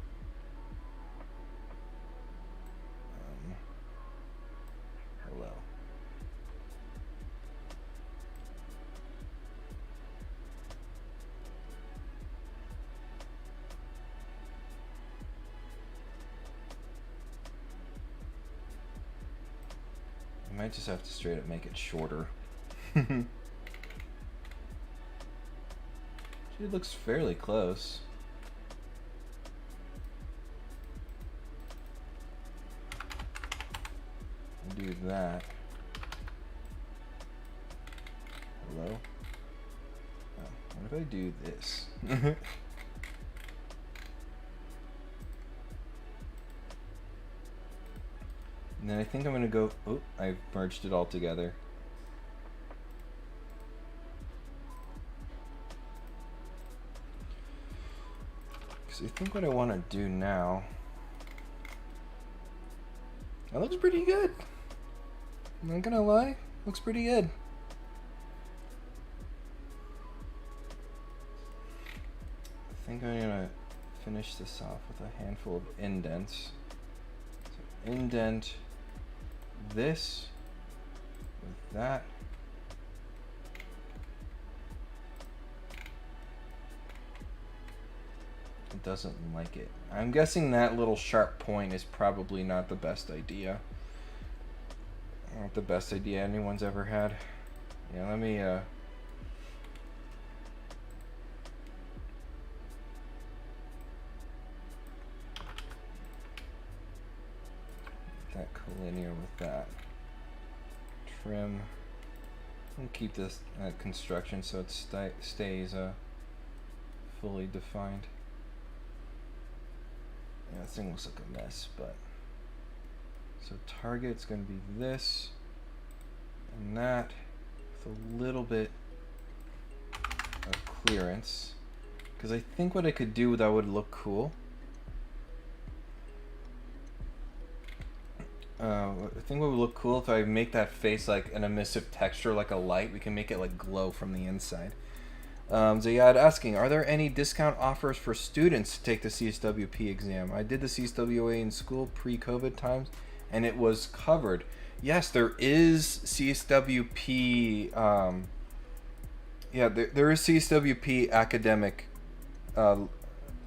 Hello. I might just have to straight up make it shorter. It looks fairly close. I'll do that. Hello? Oh, what if I do this? And then I think I'm gonna go, oh, I've merged it all together. Because I think what I want to do now, that looks pretty good. I'm not gonna lie, looks pretty good. I think I'm gonna finish this off with a handful of indents. So indent this with that. It doesn't like it. I'm guessing that little sharp point is probably not the best idea. Not the best idea anyone's ever had. Yeah, let me that collinear with that. Trim. We'll keep this at construction so it stays fully defined. Yeah, this thing looks like a mess, but so target's gonna be this and that with a little bit of clearance, because I think what I could do that would look cool. I think what would look cool if I make that face like an emissive texture, like a light. We can make it like glow from the inside. Zayad asking, are there any discount offers for students to take the CSWP exam? I did the CSWA in school pre-COVID times, and it was covered. Yes, there is CSWP. Yeah, there is CSWP academic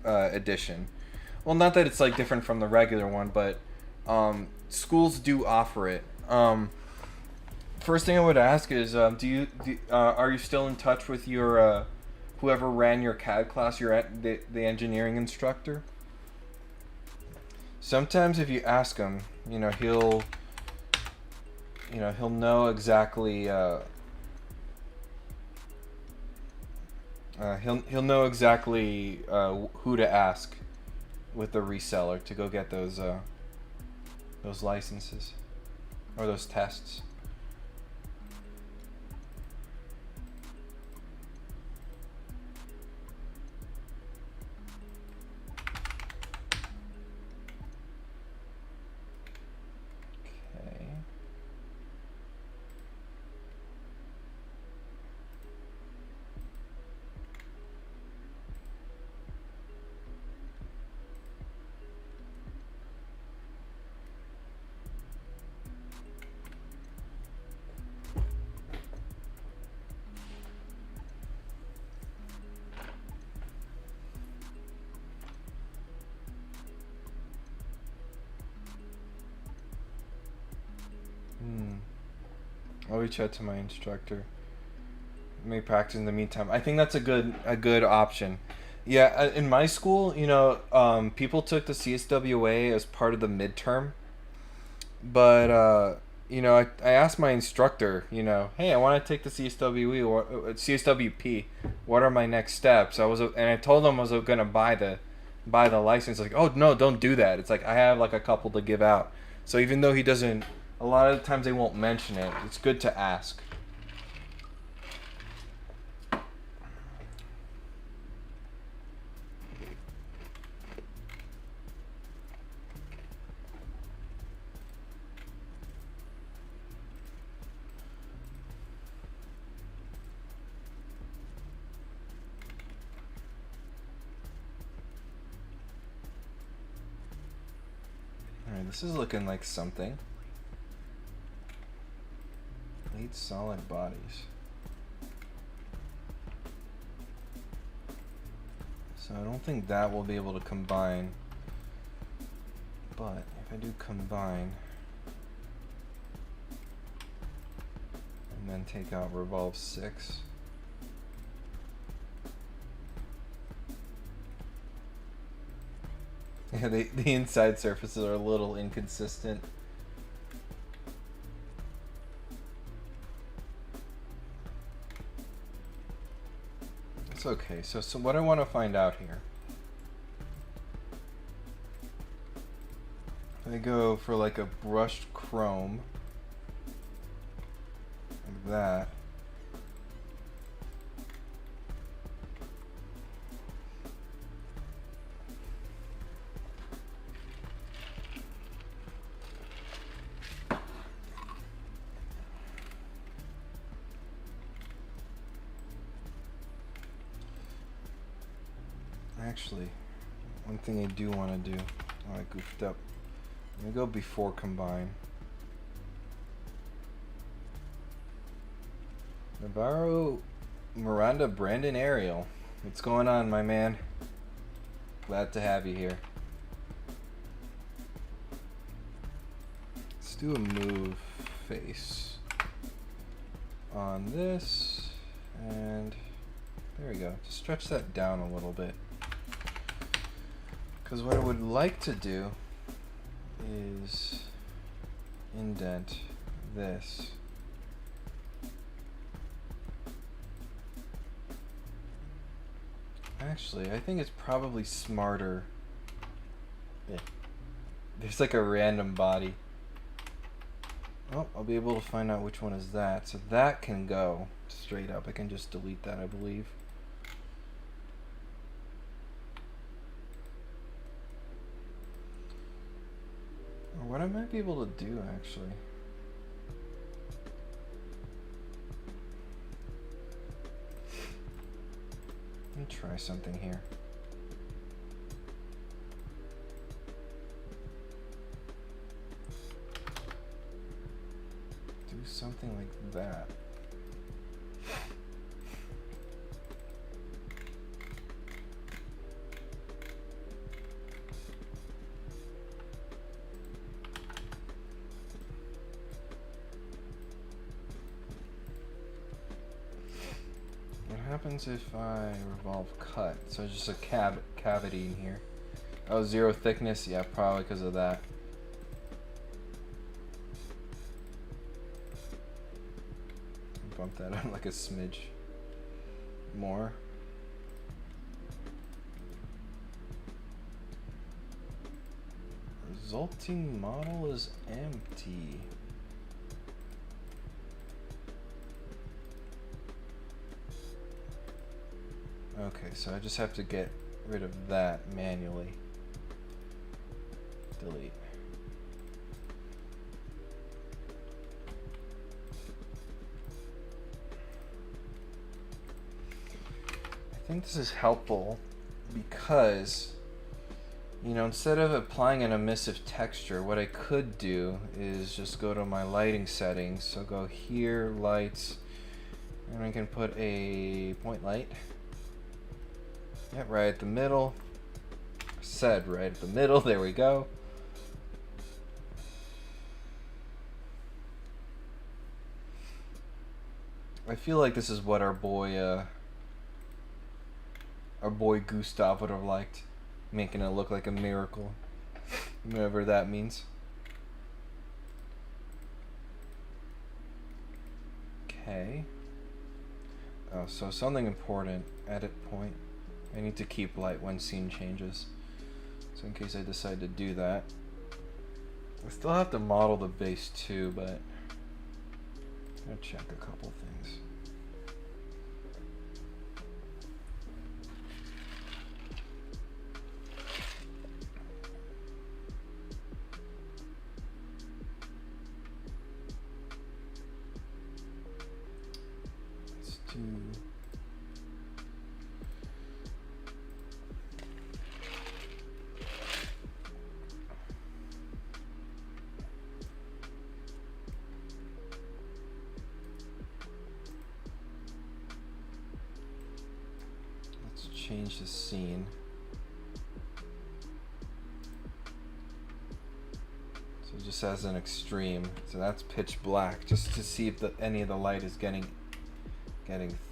edition. Well, not that it's like different from the regular one, but schools do offer it. first thing I would ask is, are you still in touch with your whoever ran your CAD class, the engineering instructor? Sometimes if you ask him, he'll know exactly. He'll know exactly who to ask with the reseller to go get those licenses or those tests. I'll reach out to my instructor. May practice in the meantime. I think that's a good option. Yeah, in my school, people took the CSWA as part of the midterm, but I asked my instructor, hey, I want to take the CSWP. What are my next steps? And I told him I was gonna buy the license. Like, oh no, don't do that. It's like I have like a couple to give out. So even though he doesn't, a lot of the times they won't mention it. It's good to ask. Alright, this is looking like something. Lead solid bodies. So I don't think that will be able to combine. But if I do combine and then take out revolve 6. Yeah, the inside surfaces are a little inconsistent. It's okay. So what I want to find out here. I go for like a brushed chrome, like that. Actually, one thing I do want to do, I goofed up. I'm gonna go before combine. Navarro, Miranda, Brandon, Ariel. What's going on, my man? Glad to have you here. Let's do a move face on this, and there we go. Just stretch that down a little bit. Because what I would like to do is indent this. Actually, I think it's probably smarter. Yeah. There's like a random body. Oh, I'll be able to find out which one is that. So that can go straight up. I can just delete that, I believe. Or what I might be able to do, actually. Let me try something here. Do something like that. happens if I revolve cut? So it's just a cavity in here. Oh, 0 thickness? Yeah, probably because of that. Bump that up like a smidge more. Resulting model is empty. Okay, so I just have to get rid of that manually. Delete. I think this is helpful because, you know, instead of applying an emissive texture, what I could do is just go to my lighting settings. So go here, lights, and I can put a point light. Yep, right at the middle. Said right at the middle, there we go. I feel like this is what our boy Gustav would have liked, making it look like a miracle, whatever that means. Okay. Oh, so something important, edit point. I need to keep light when scene changes. So in case I decide to do that. I still have to model the base too, but I'm gonna check a couple things. Let's do change the scene. So just as an extreme. So that's pitch black, just to see if any of the light is getting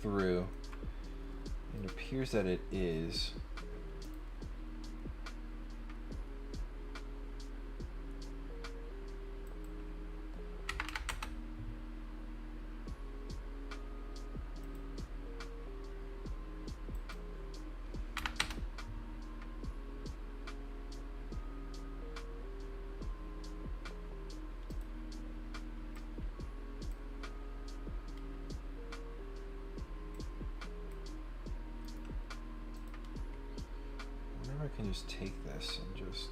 through. It appears that it is. I can just take this and just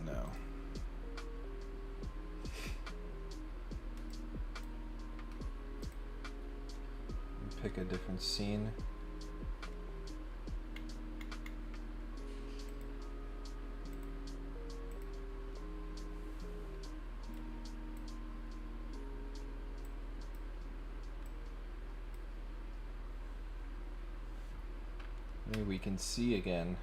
no. Pick a different scene. Maybe we can see again.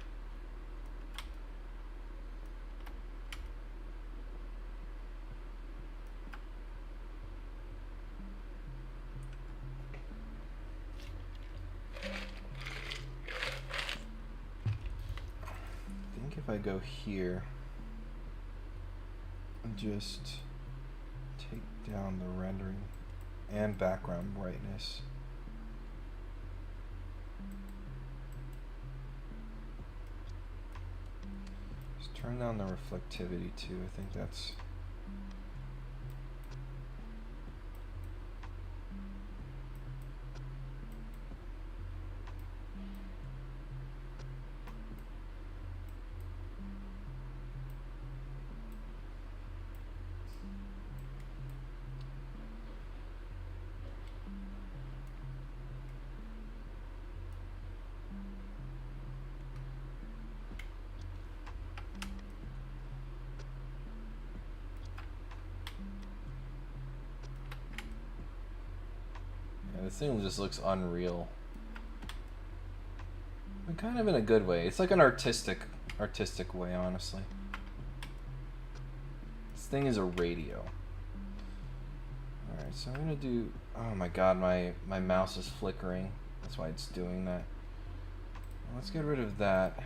I think if I go here and just take down the rendering and background brightness. Turn down the reflectivity too. I think that's this thing just looks unreal. But kind of in a good way. It's like an artistic way, honestly. This thing is a radio. Alright, so I'm gonna do, oh my god, my mouse is flickering. That's why it's doing that. Let's get rid of that.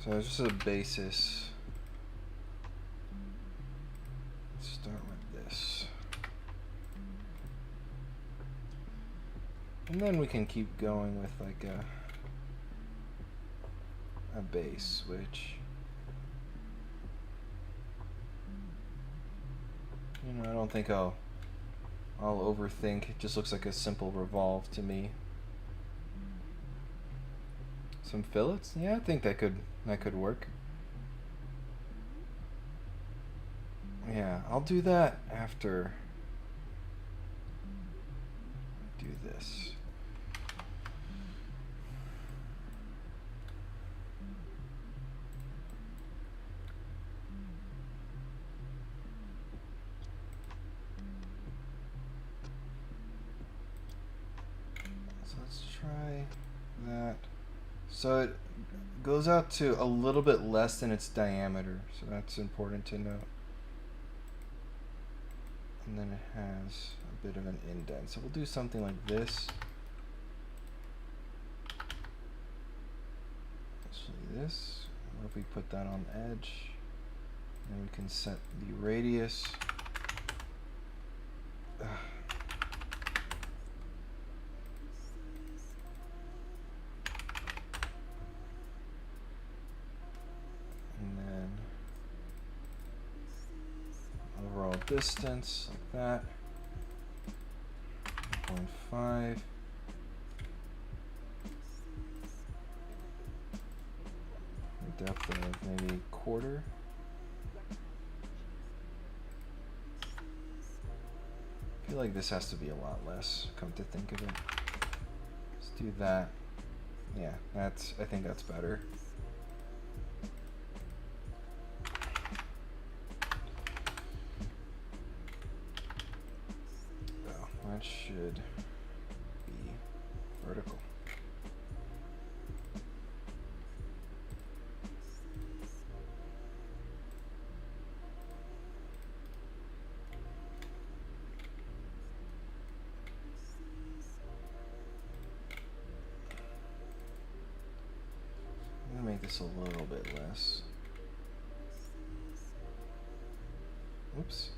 So it's just a basis. Let's start with this. And then we can keep going with like a base, which, you know, I don't think I'll overthink. It just looks like a simple revolve to me. Some fillets? Yeah, I think that could work. Yeah, I'll do that after I do this. So let's try that. So it goes out to a little bit less than its diameter, so that's important to note. And then it has a bit of an indent. So we'll do something like this. Actually this, what if we put that on edge, and we can set the radius. Overall distance, like that, 1.5. Depth of maybe quarter. I feel like this has to be a lot less, come to think of it. Let's do that. Yeah, I think that's better. That should be vertical. I'm gonna make this a little bit less. Oops.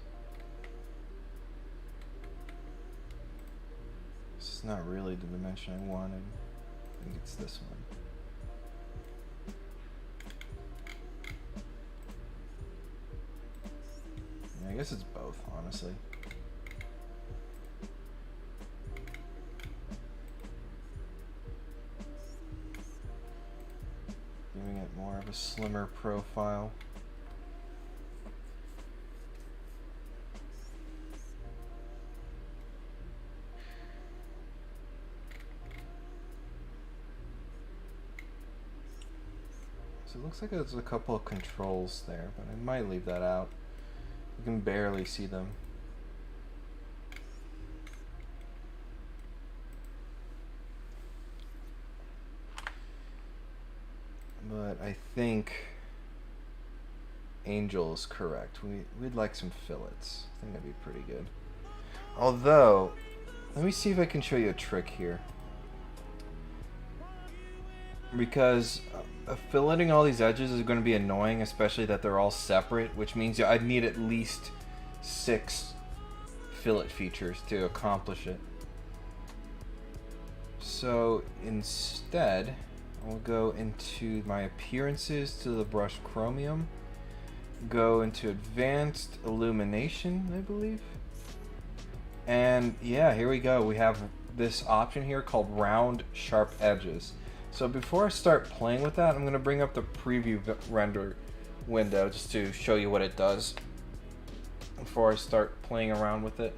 It's not really the dimension I wanted. I think it's this one. Yeah, I guess it's both, honestly. Giving it more of a slimmer profile. So it looks like there's a couple of controls there, but I might leave that out. You can barely see them. But I think Angel is correct. We'd like some fillets. I think that'd be pretty good. Although, let me see if I can show you a trick here. Because filleting all these edges is going to be annoying, especially that they're all separate, which means I'd need at least 6 fillet features to accomplish it. So instead, I'll go into my appearances to the brush chromium, go into advanced illumination, I believe. And yeah, here we go. We have this option here called round sharp edges. So before I start playing with that, I'm going to bring up the preview render window just to show you what it does before I start playing around with it.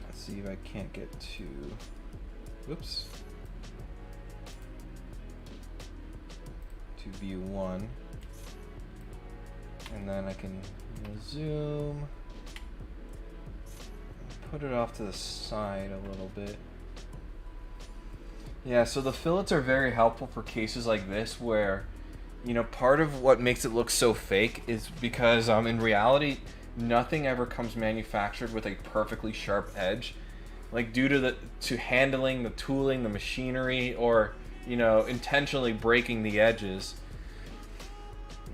Let's see if I can't get to, whoops, to view 1. And then I can zoom, put it off to the side a little bit. Yeah, so the fillets are very helpful for cases like this where, you know, part of what makes it look so fake is because in reality, nothing ever comes manufactured with a perfectly sharp edge. Like due to to handling, the tooling, the machinery, or, you know, intentionally breaking the edges,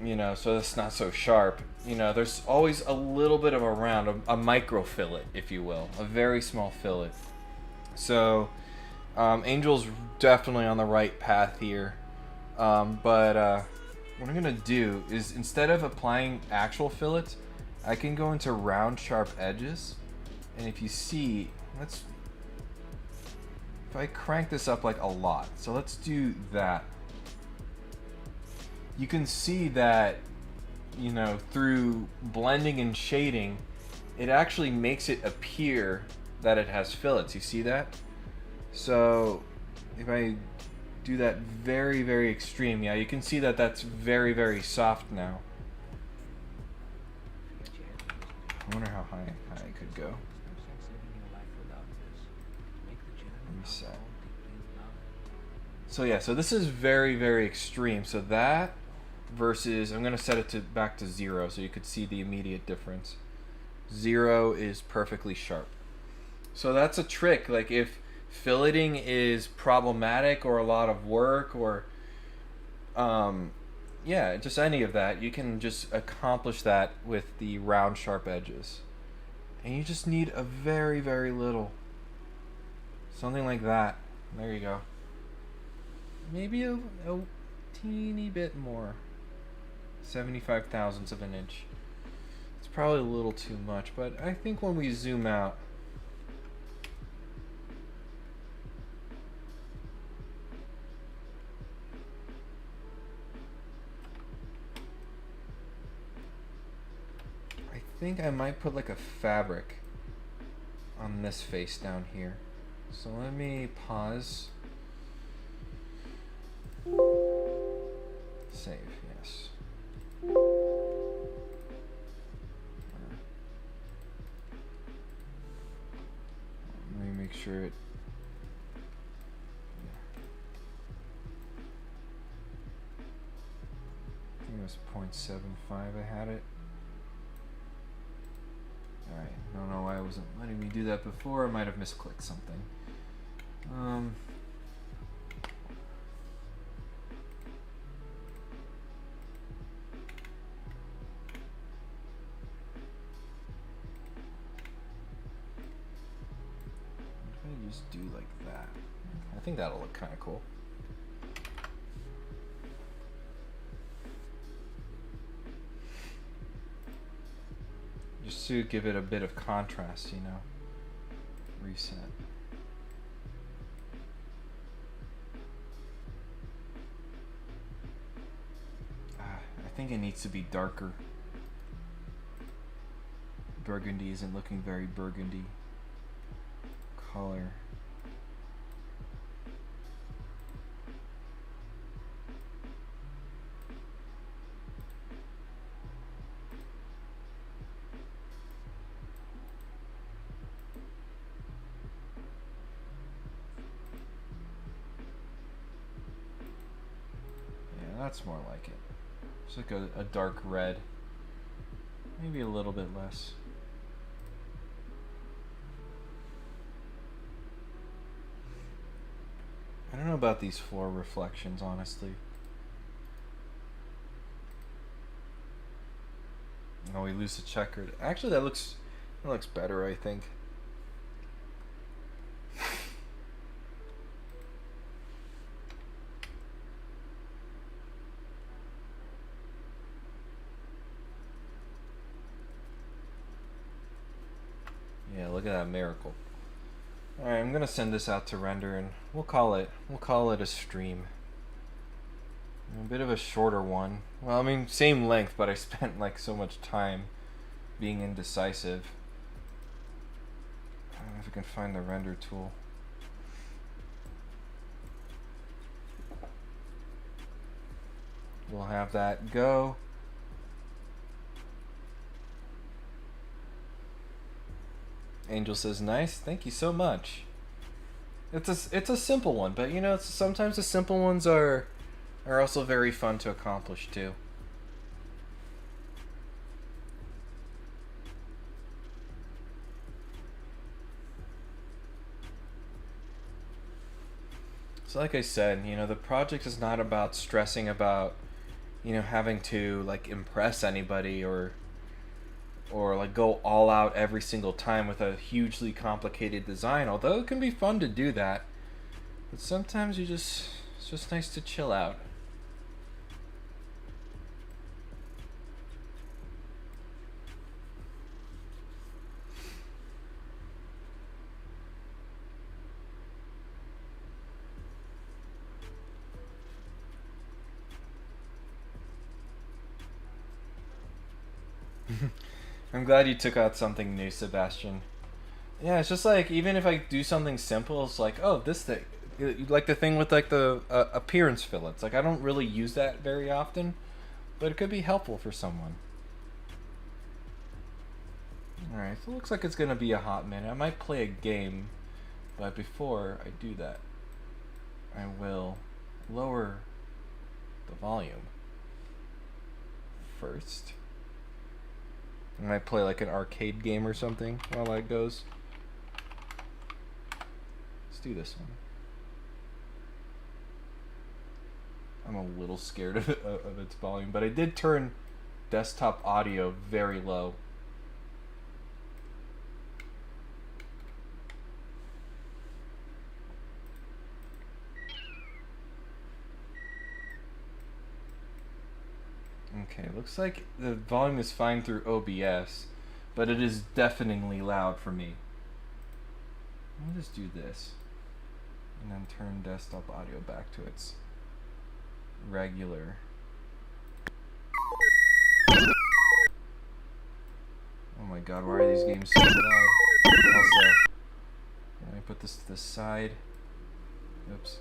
you know, so it's not so sharp. You know, there's always a little bit of a round, a micro fillet, if you will, a very small fillet. So, Angel's definitely on the right path here. But what I'm gonna do is, instead of applying actual fillets, I can go into round sharp edges. And if you see, if I crank this up like a lot, so let's do that. You can see that, you know, through blending and shading, it actually makes it appear that it has fillets. You see that? So if I do that very, very extreme, yeah, you can see that that's very, very soft now. I wonder how high I could go. Reset. So yeah, so this is very, very extreme. So that versus, I'm gonna set it back to 0 so you could see the immediate difference. 0 is perfectly sharp. So that's a trick. Like if filleting is problematic or a lot of work or yeah, just any of that, you can just accomplish that with the round sharp edges. And you just need a very, very little. Something like that. There you go. Maybe a teeny bit more. 75 thousandths of an inch. It's probably a little too much, but I think when we zoom out, I think I might put like a fabric on this face down here. So let me pause. Save, yes. Let me make sure it. I think it was 0.75 I had it. Alright, I don't know why it wasn't letting me do that before. I might have misclicked something. Just do like that. I think that'll look kind of cool. Just to give it a bit of contrast, you know. Reset. I think it needs to be darker. Burgundy isn't looking very burgundy. Color. Yeah, that's more like it. Just like a dark red. Maybe a little bit less. I don't know about these floor reflections, honestly. Oh, we lose the checkered. Actually, that looks better, I think. Yeah, look at that miracle. Alright, I'm gonna send this out to render and we'll call it a stream. A bit of a shorter one. Well, I mean, same length, but I spent like so much time being indecisive. I don't know if I can find the render tool. We'll have that go. Angel says, nice, thank you so much. It's a simple one, but you know, sometimes the simple ones are also very fun to accomplish too. So like I said, you know, the project is not about stressing about, you know, having to like impress anybody or like go all out every single time with a hugely complicated design. Although it can be fun to do that, but sometimes it's just nice to chill out. I'm glad you took out something new, Sebastian. Yeah, it's just like even if I do something simple, it's like, oh, this thing, like the thing with like the appearance fillets. Like I don't really use that very often, but it could be helpful for someone. All right, so it looks like it's gonna be a hot minute. I might play a game, but before I do that, I will lower the volume first. I might play like an arcade game or something while that goes. Let's do this one. I'm a little scared of its volume, but I did turn desktop audio very low. Okay, looks like the volume is fine through OBS, but it is deafeningly loud for me. Let me just do this, and then turn desktop audio back to its regular. Oh my god, why are these games so loud? Also, let me put this to the side. Oops.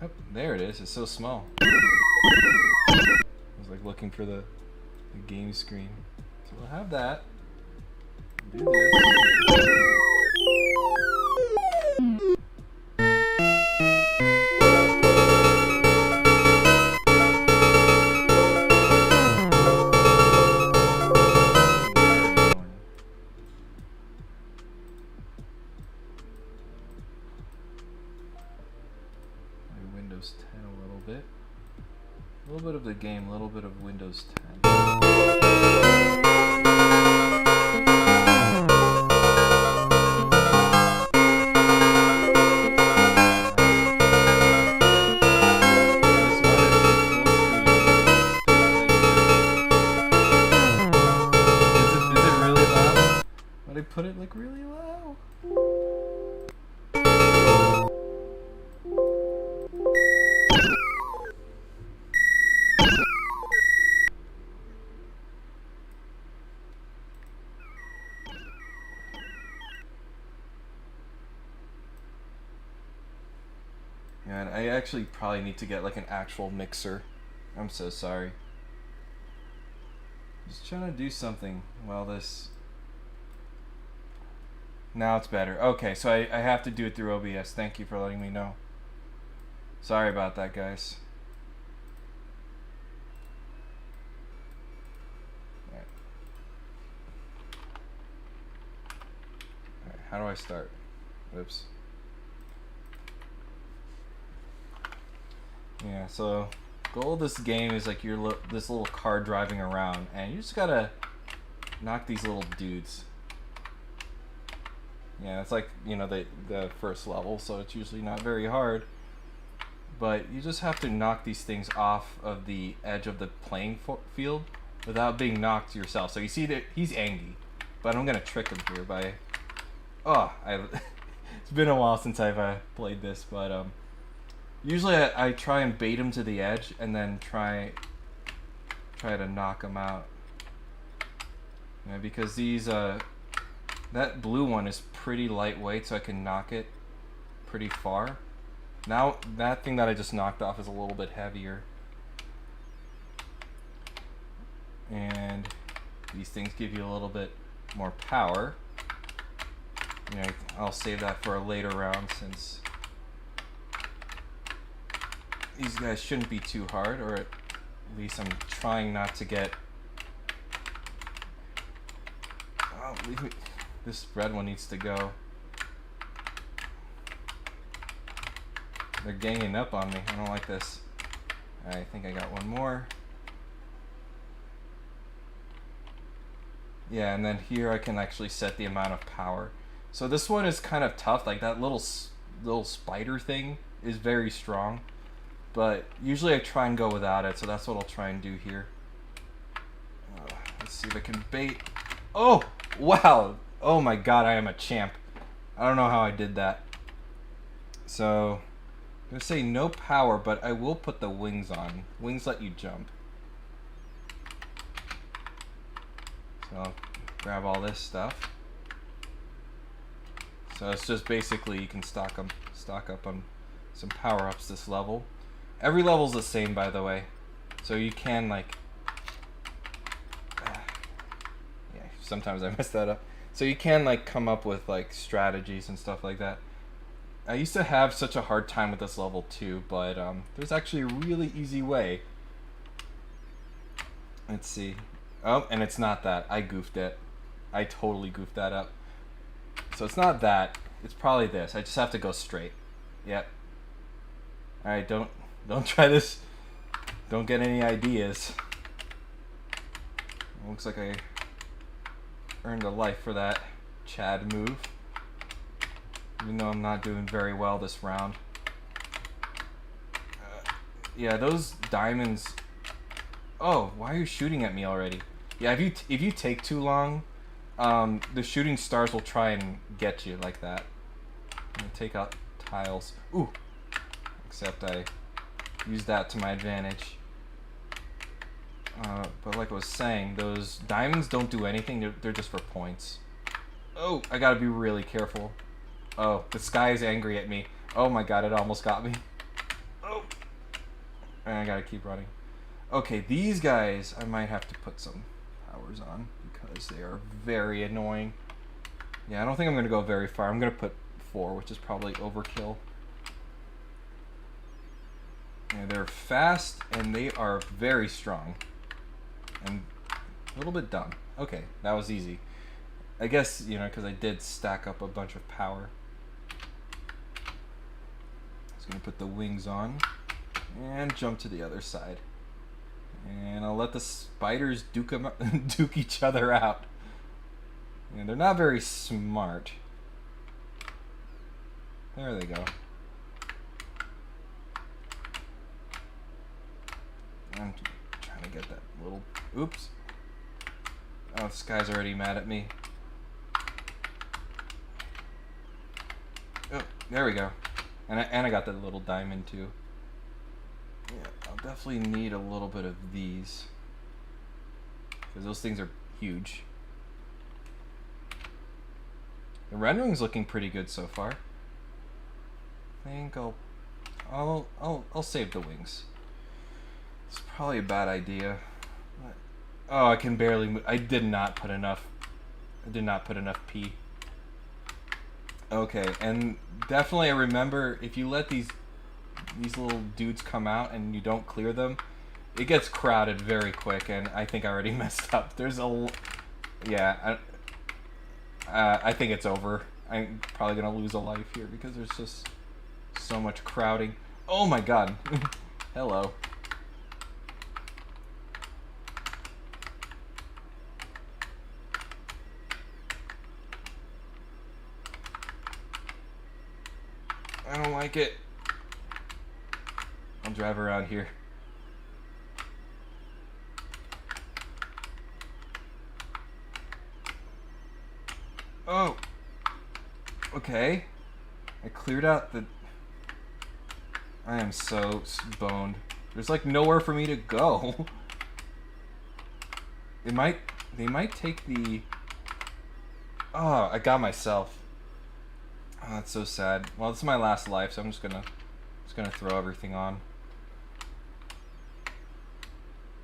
Oh, there it is. It's so small. I was like looking for the game screen. So we'll have that. Do this. Windows 10 a little bit. A little bit of the game, a little bit of Windows 10. Put it like really low. Yeah, I actually probably need to get like an actual mixer. I'm so sorry. Just trying to do something while this. Now it's better. Okay, so I have to do it through OBS. Thank you for letting me know. Sorry about that, guys. Alright. Alright, how do I start? Whoops. Yeah, so goal of this game is like you're this little car driving around, and you just gotta knock these little dudes. Yeah, it's like, you know, the first level, so it's usually not very hard. But you just have to knock these things off of the edge of the playing field without being knocked yourself. So you see that he's angry, but I'm gonna trick him here by. Oh, it's been a while since I've played this, but usually I try and bait him to the edge and then try to knock him out. Yeah, because these that blue one is pretty lightweight, so I can knock it pretty far. Now, that thing that I just knocked off is a little bit heavier. And these things give you a little bit more power. You know, I'll save that for a later round since these guys shouldn't be too hard, or at least I'm trying not to get... Oh, leave me. This red one needs to go. They're ganging up on me. I don't like this. I think I got one more. Yeah, and then here I can actually set the amount of power. So this one is kind of tough. Like that little spider thing is very strong. But usually I try and go without it, so that's what I'll try and do here. Let's see if I can bait. Oh, wow. Oh my god, I am a champ. I don't know how I did that. So, I'm going to say no power, but I will put the wings on. Wings let you jump. So, I'll grab all this stuff. So it's just basically you can stock up on some power-ups this level. Every level's the same, by the way. So you can, like... yeah, sometimes I mess that up. So you can, like, come up with, like, strategies and stuff like that. I used to have such a hard time with this level, too, but there's actually a really easy way. Let's see. Oh, and it's not that. I goofed it. I totally goofed that up. So it's not that. It's probably this. I just have to go straight. Yep. Alright, don't try this. Don't get any ideas. It looks like I earned a life for that Chad move. Even though I'm not doing very well this round. Yeah, those diamonds... Oh, why are you shooting at me already? Yeah, if you take too long, the shooting stars will try and get you like that. I'm gonna take out tiles. Ooh! Except I use that to my advantage. But like I was saying, those diamonds don't do anything. They're just for points. Oh, I gotta be really careful. Oh, the sky is angry at me. Oh my god, it almost got me. Oh! And I gotta keep running. Okay, these guys, I might have to put some powers on because they are very annoying. Yeah, I don't think I'm gonna go very far. I'm gonna put 4, which is probably overkill. Yeah, they're fast and they are very strong. And a little bit dumb. Okay, that was easy. I guess, you know, because I did stack up a bunch of power. Just gonna put the wings on and jump to the other side. And I'll let the spiders duke each other out. And they're not very smart. There they go. I'm trying to get that little... Oops. Oh, this guy's already mad at me. Oh, there we go. And I got that little diamond too. Yeah, I'll definitely need a little bit of these. Because those things are huge. The rendering's looking pretty good so far. I think I'll save the wings. It's probably a bad idea. Oh, I can barely move. I did not put enough P. Okay, and definitely I remember if you let these little dudes come out and you don't clear them, it gets crowded very quick, and I think I already messed up. There's a... Yeah, I think it's over. I'm probably gonna lose a life here because there's just so much crowding. Oh my god. Hello. I don't like it. I'll drive around here. Oh. Okay. I cleared out the... I am so boned. There's like nowhere for me to go. They might take the... Oh, I got myself. Oh, that's so sad. Well, it's my last life, so I'm just gonna throw everything on.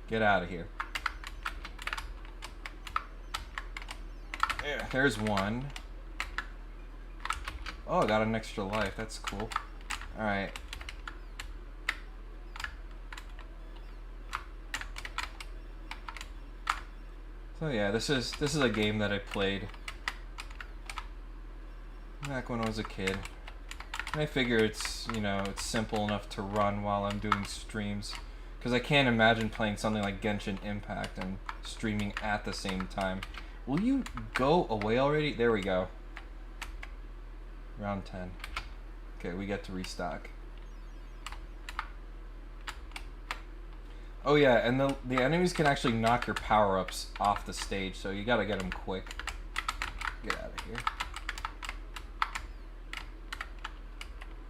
Get out of here. Yeah, there's one. Oh, I got an extra life. That's cool. Alright. So yeah, this is a game that I played back when I was a kid. And I figure it's, you know, it's simple enough to run while I'm doing streams. Because I can't imagine playing something like Genshin Impact and streaming at the same time. Will you go away already? There we go. Round 10. Okay, we get to restock. Oh yeah, and the enemies can actually knock your power-ups off the stage, so you gotta get them quick. Get out of here.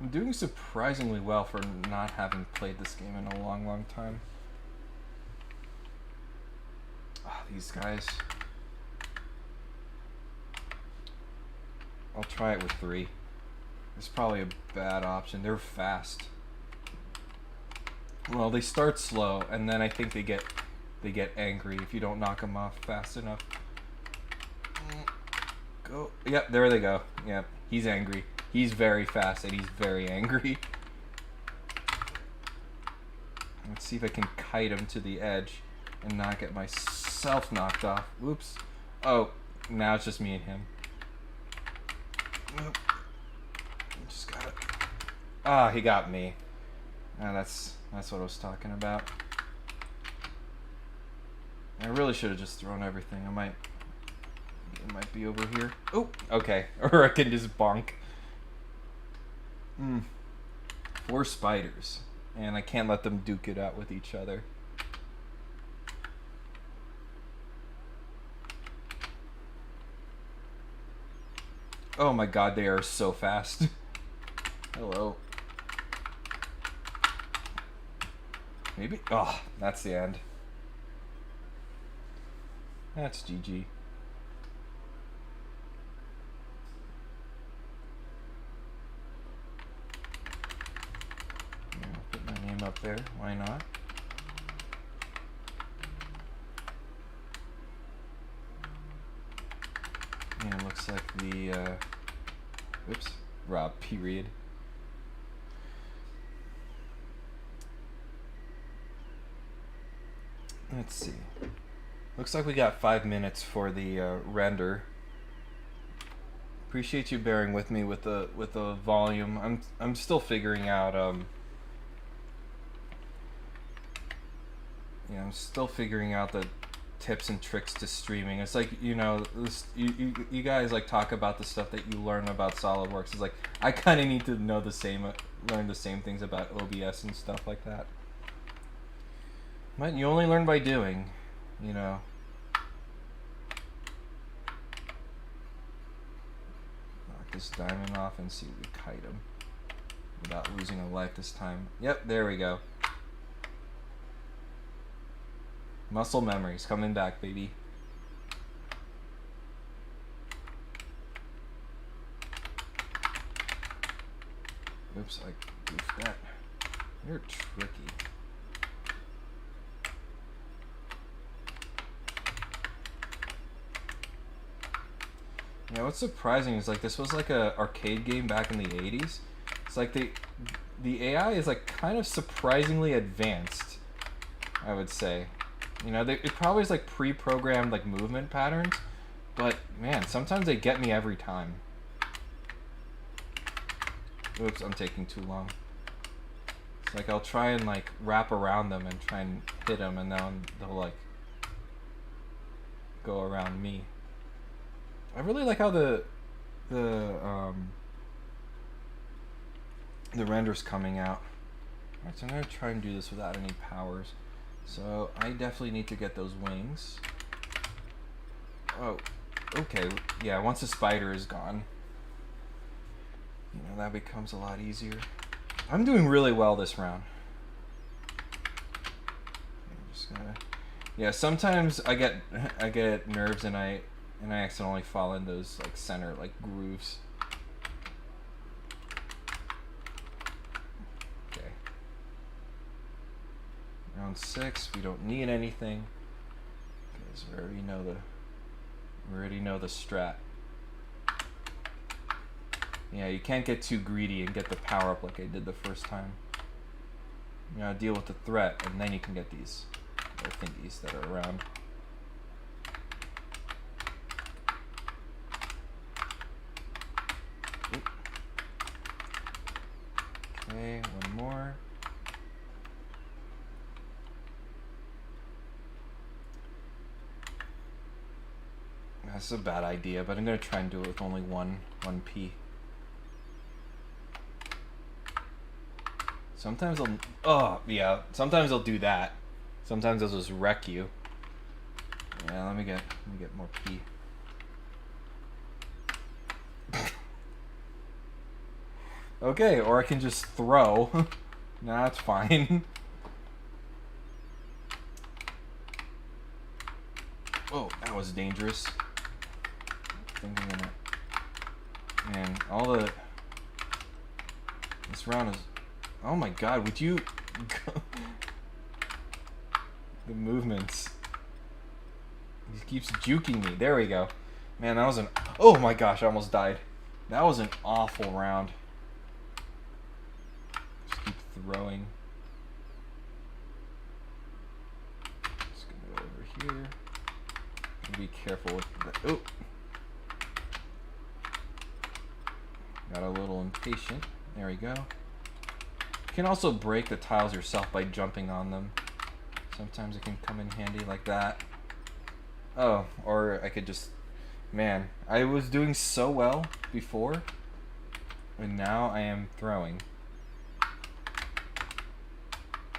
I'm doing surprisingly well for not having played this game in a long, long time. Ah, these guys. I'll try it with 3. It's probably a bad option. They're fast. Well, they start slow, and then I think they get angry if you don't knock them off fast enough. Go. Yep, there they go. Yep, he's angry. He's very fast, and he's very angry. Let's see if I can kite him to the edge and not get myself knocked off. Oops. Oh, now it's just me and him. Just got it. Ah, he got me. Ah, that's what I was talking about. I really should have just thrown everything. It might be over here. Oh, okay. Or I can just bonk. 4 spiders. And I can't let them duke it out with each other. Oh my god, they are so fast. Hello. Maybe? Oh, that's the end. That's GG. I'll put my name up there. Why not? And it looks like the, oops, Rob, period. Let's see. Looks like we got 5 minutes for the render. Appreciate you bearing with me with the volume. I'm still figuring out I'm still figuring out the tips and tricks to streaming. It's like, you know, you guys like talk about the stuff that you learn about SolidWorks. It's like I kind of need to know learn the same things about OBS and stuff like that. But you only learn by doing, you know. Knock this diamond off and see if we kite him without losing a life this time. Yep, there we go. Muscle memories coming back, baby. Oops, I goofed that. You're tricky. Yeah, what's surprising is like this was like a arcade game back in the 80s. It's like the AI is like kind of surprisingly advanced, I would say. You know, it probably is like pre-programmed like movement patterns, but man, sometimes they get me every time. Oops, I'm taking too long. It's like I'll try and like wrap around them and try and hit them, and then they'll like go around me. I really like how the render's coming out. Alright, so I'm gonna try and do this without any powers. So I definitely need to get those wings. Oh, okay. Yeah, once the spider is gone, you know, that becomes a lot easier. I'm doing really well this round. I'm just gonna, yeah, sometimes I get nerves and I accidentally fall in those like center like grooves. round 6. We don't need anything because we already know the strat. Yeah, you can't get too greedy and get the power up like I did the first time. You gotta deal with the threat, and then you can get these little thingies that are around. Oop. Okay, one more. That's a bad idea, but I'm gonna try and do it with only one P. Sometimes sometimes they'll do that. Sometimes they'll just wreck you. Yeah, let me get more P. Okay, or I can just throw. Nah, that's fine. Oh, that was dangerous. Thinking of it. Man, this round is. Oh my god, would you... The movements. He keeps juking me. There we go. Man, that was an... Oh my gosh, I almost died. That was an awful round. Just keep throwing. Just gonna go over here. Be careful with that. Oh! Got a little impatient. There we go. You can also break the tiles yourself by jumping on them. Sometimes it can come in handy like that. Oh, or I could just... Man, I was doing so well before, and now I am throwing.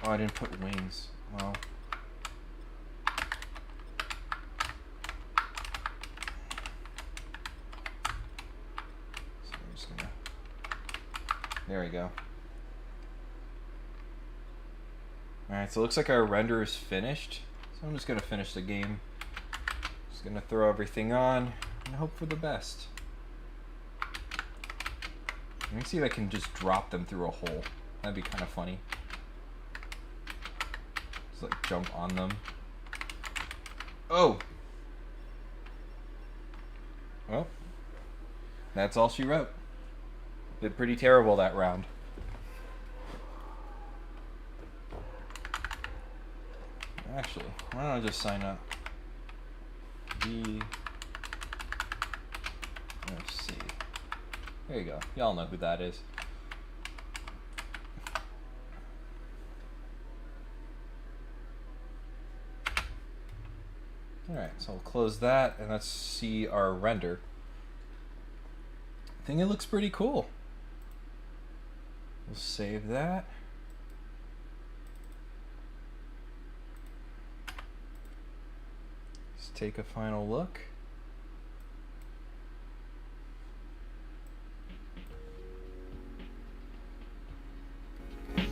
Oh, I didn't put wings. Well... So I'm just gonna... There we go. Alright, so it looks like our render is finished. So I'm just going to finish the game. Just going to throw everything on and hope for the best. Let me see if I can just drop them through a hole. That'd be kind of funny. Just like jump on them. Oh! Well, that's all she wrote. Did pretty terrible that round. Actually, why don't I just sign up? FC. There you go. Y'all know who that is. Alright, so we'll close that and let's see our render. I think it looks pretty cool. We'll save that. Take a final look. I'll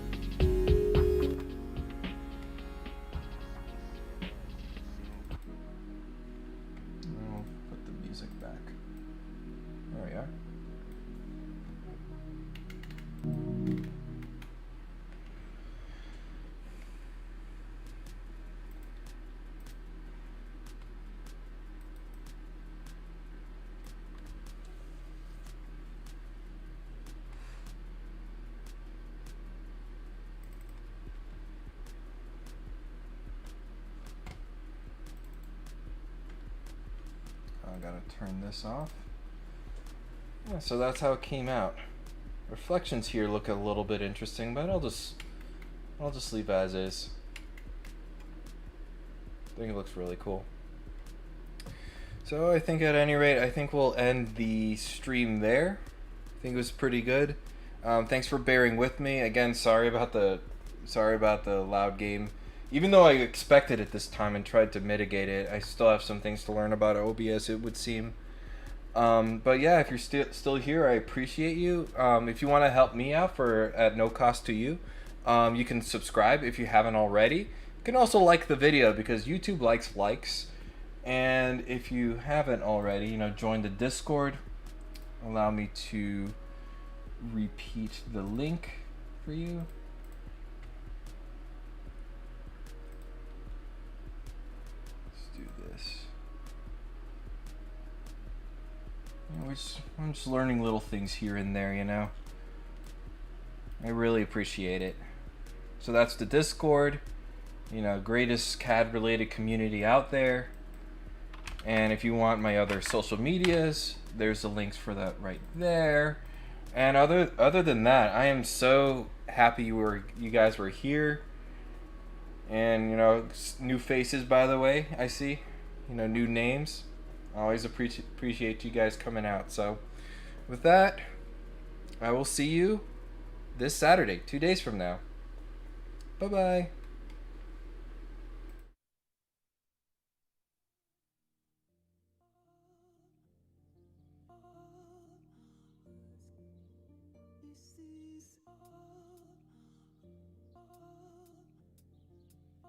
put the music back. There we are. I gotta turn this off. Yeah, so that's how it came out. Reflections here look a little bit interesting, but I'll just leave as is. I think it looks really cool. So I think at any rate, I think we'll end the stream there. I think it was pretty good. Thanks for bearing with me. Again, sorry about the loud game. Even though I expected it this time and tried to mitigate it, I still have some things to learn about OBS, it would seem. But yeah, if you're still here, I appreciate you. If you want to help me out at no cost to you, you can subscribe if you haven't already. You can also like the video because YouTube likes likes. And if you haven't already, join the Discord. Allow me to repeat the link for you. I'm just learning little things here and there, you know. I really appreciate it. So that's the Discord, you know, greatest CAD related community out there. And if you want my other social medias, there's the links for that right there. And other than that, I am so happy you guys were here. And you know, new faces, by the way, I see. You know, new names. I always appreciate you guys coming out. So with that, I will see you this Saturday, 2 days from now. Bye bye.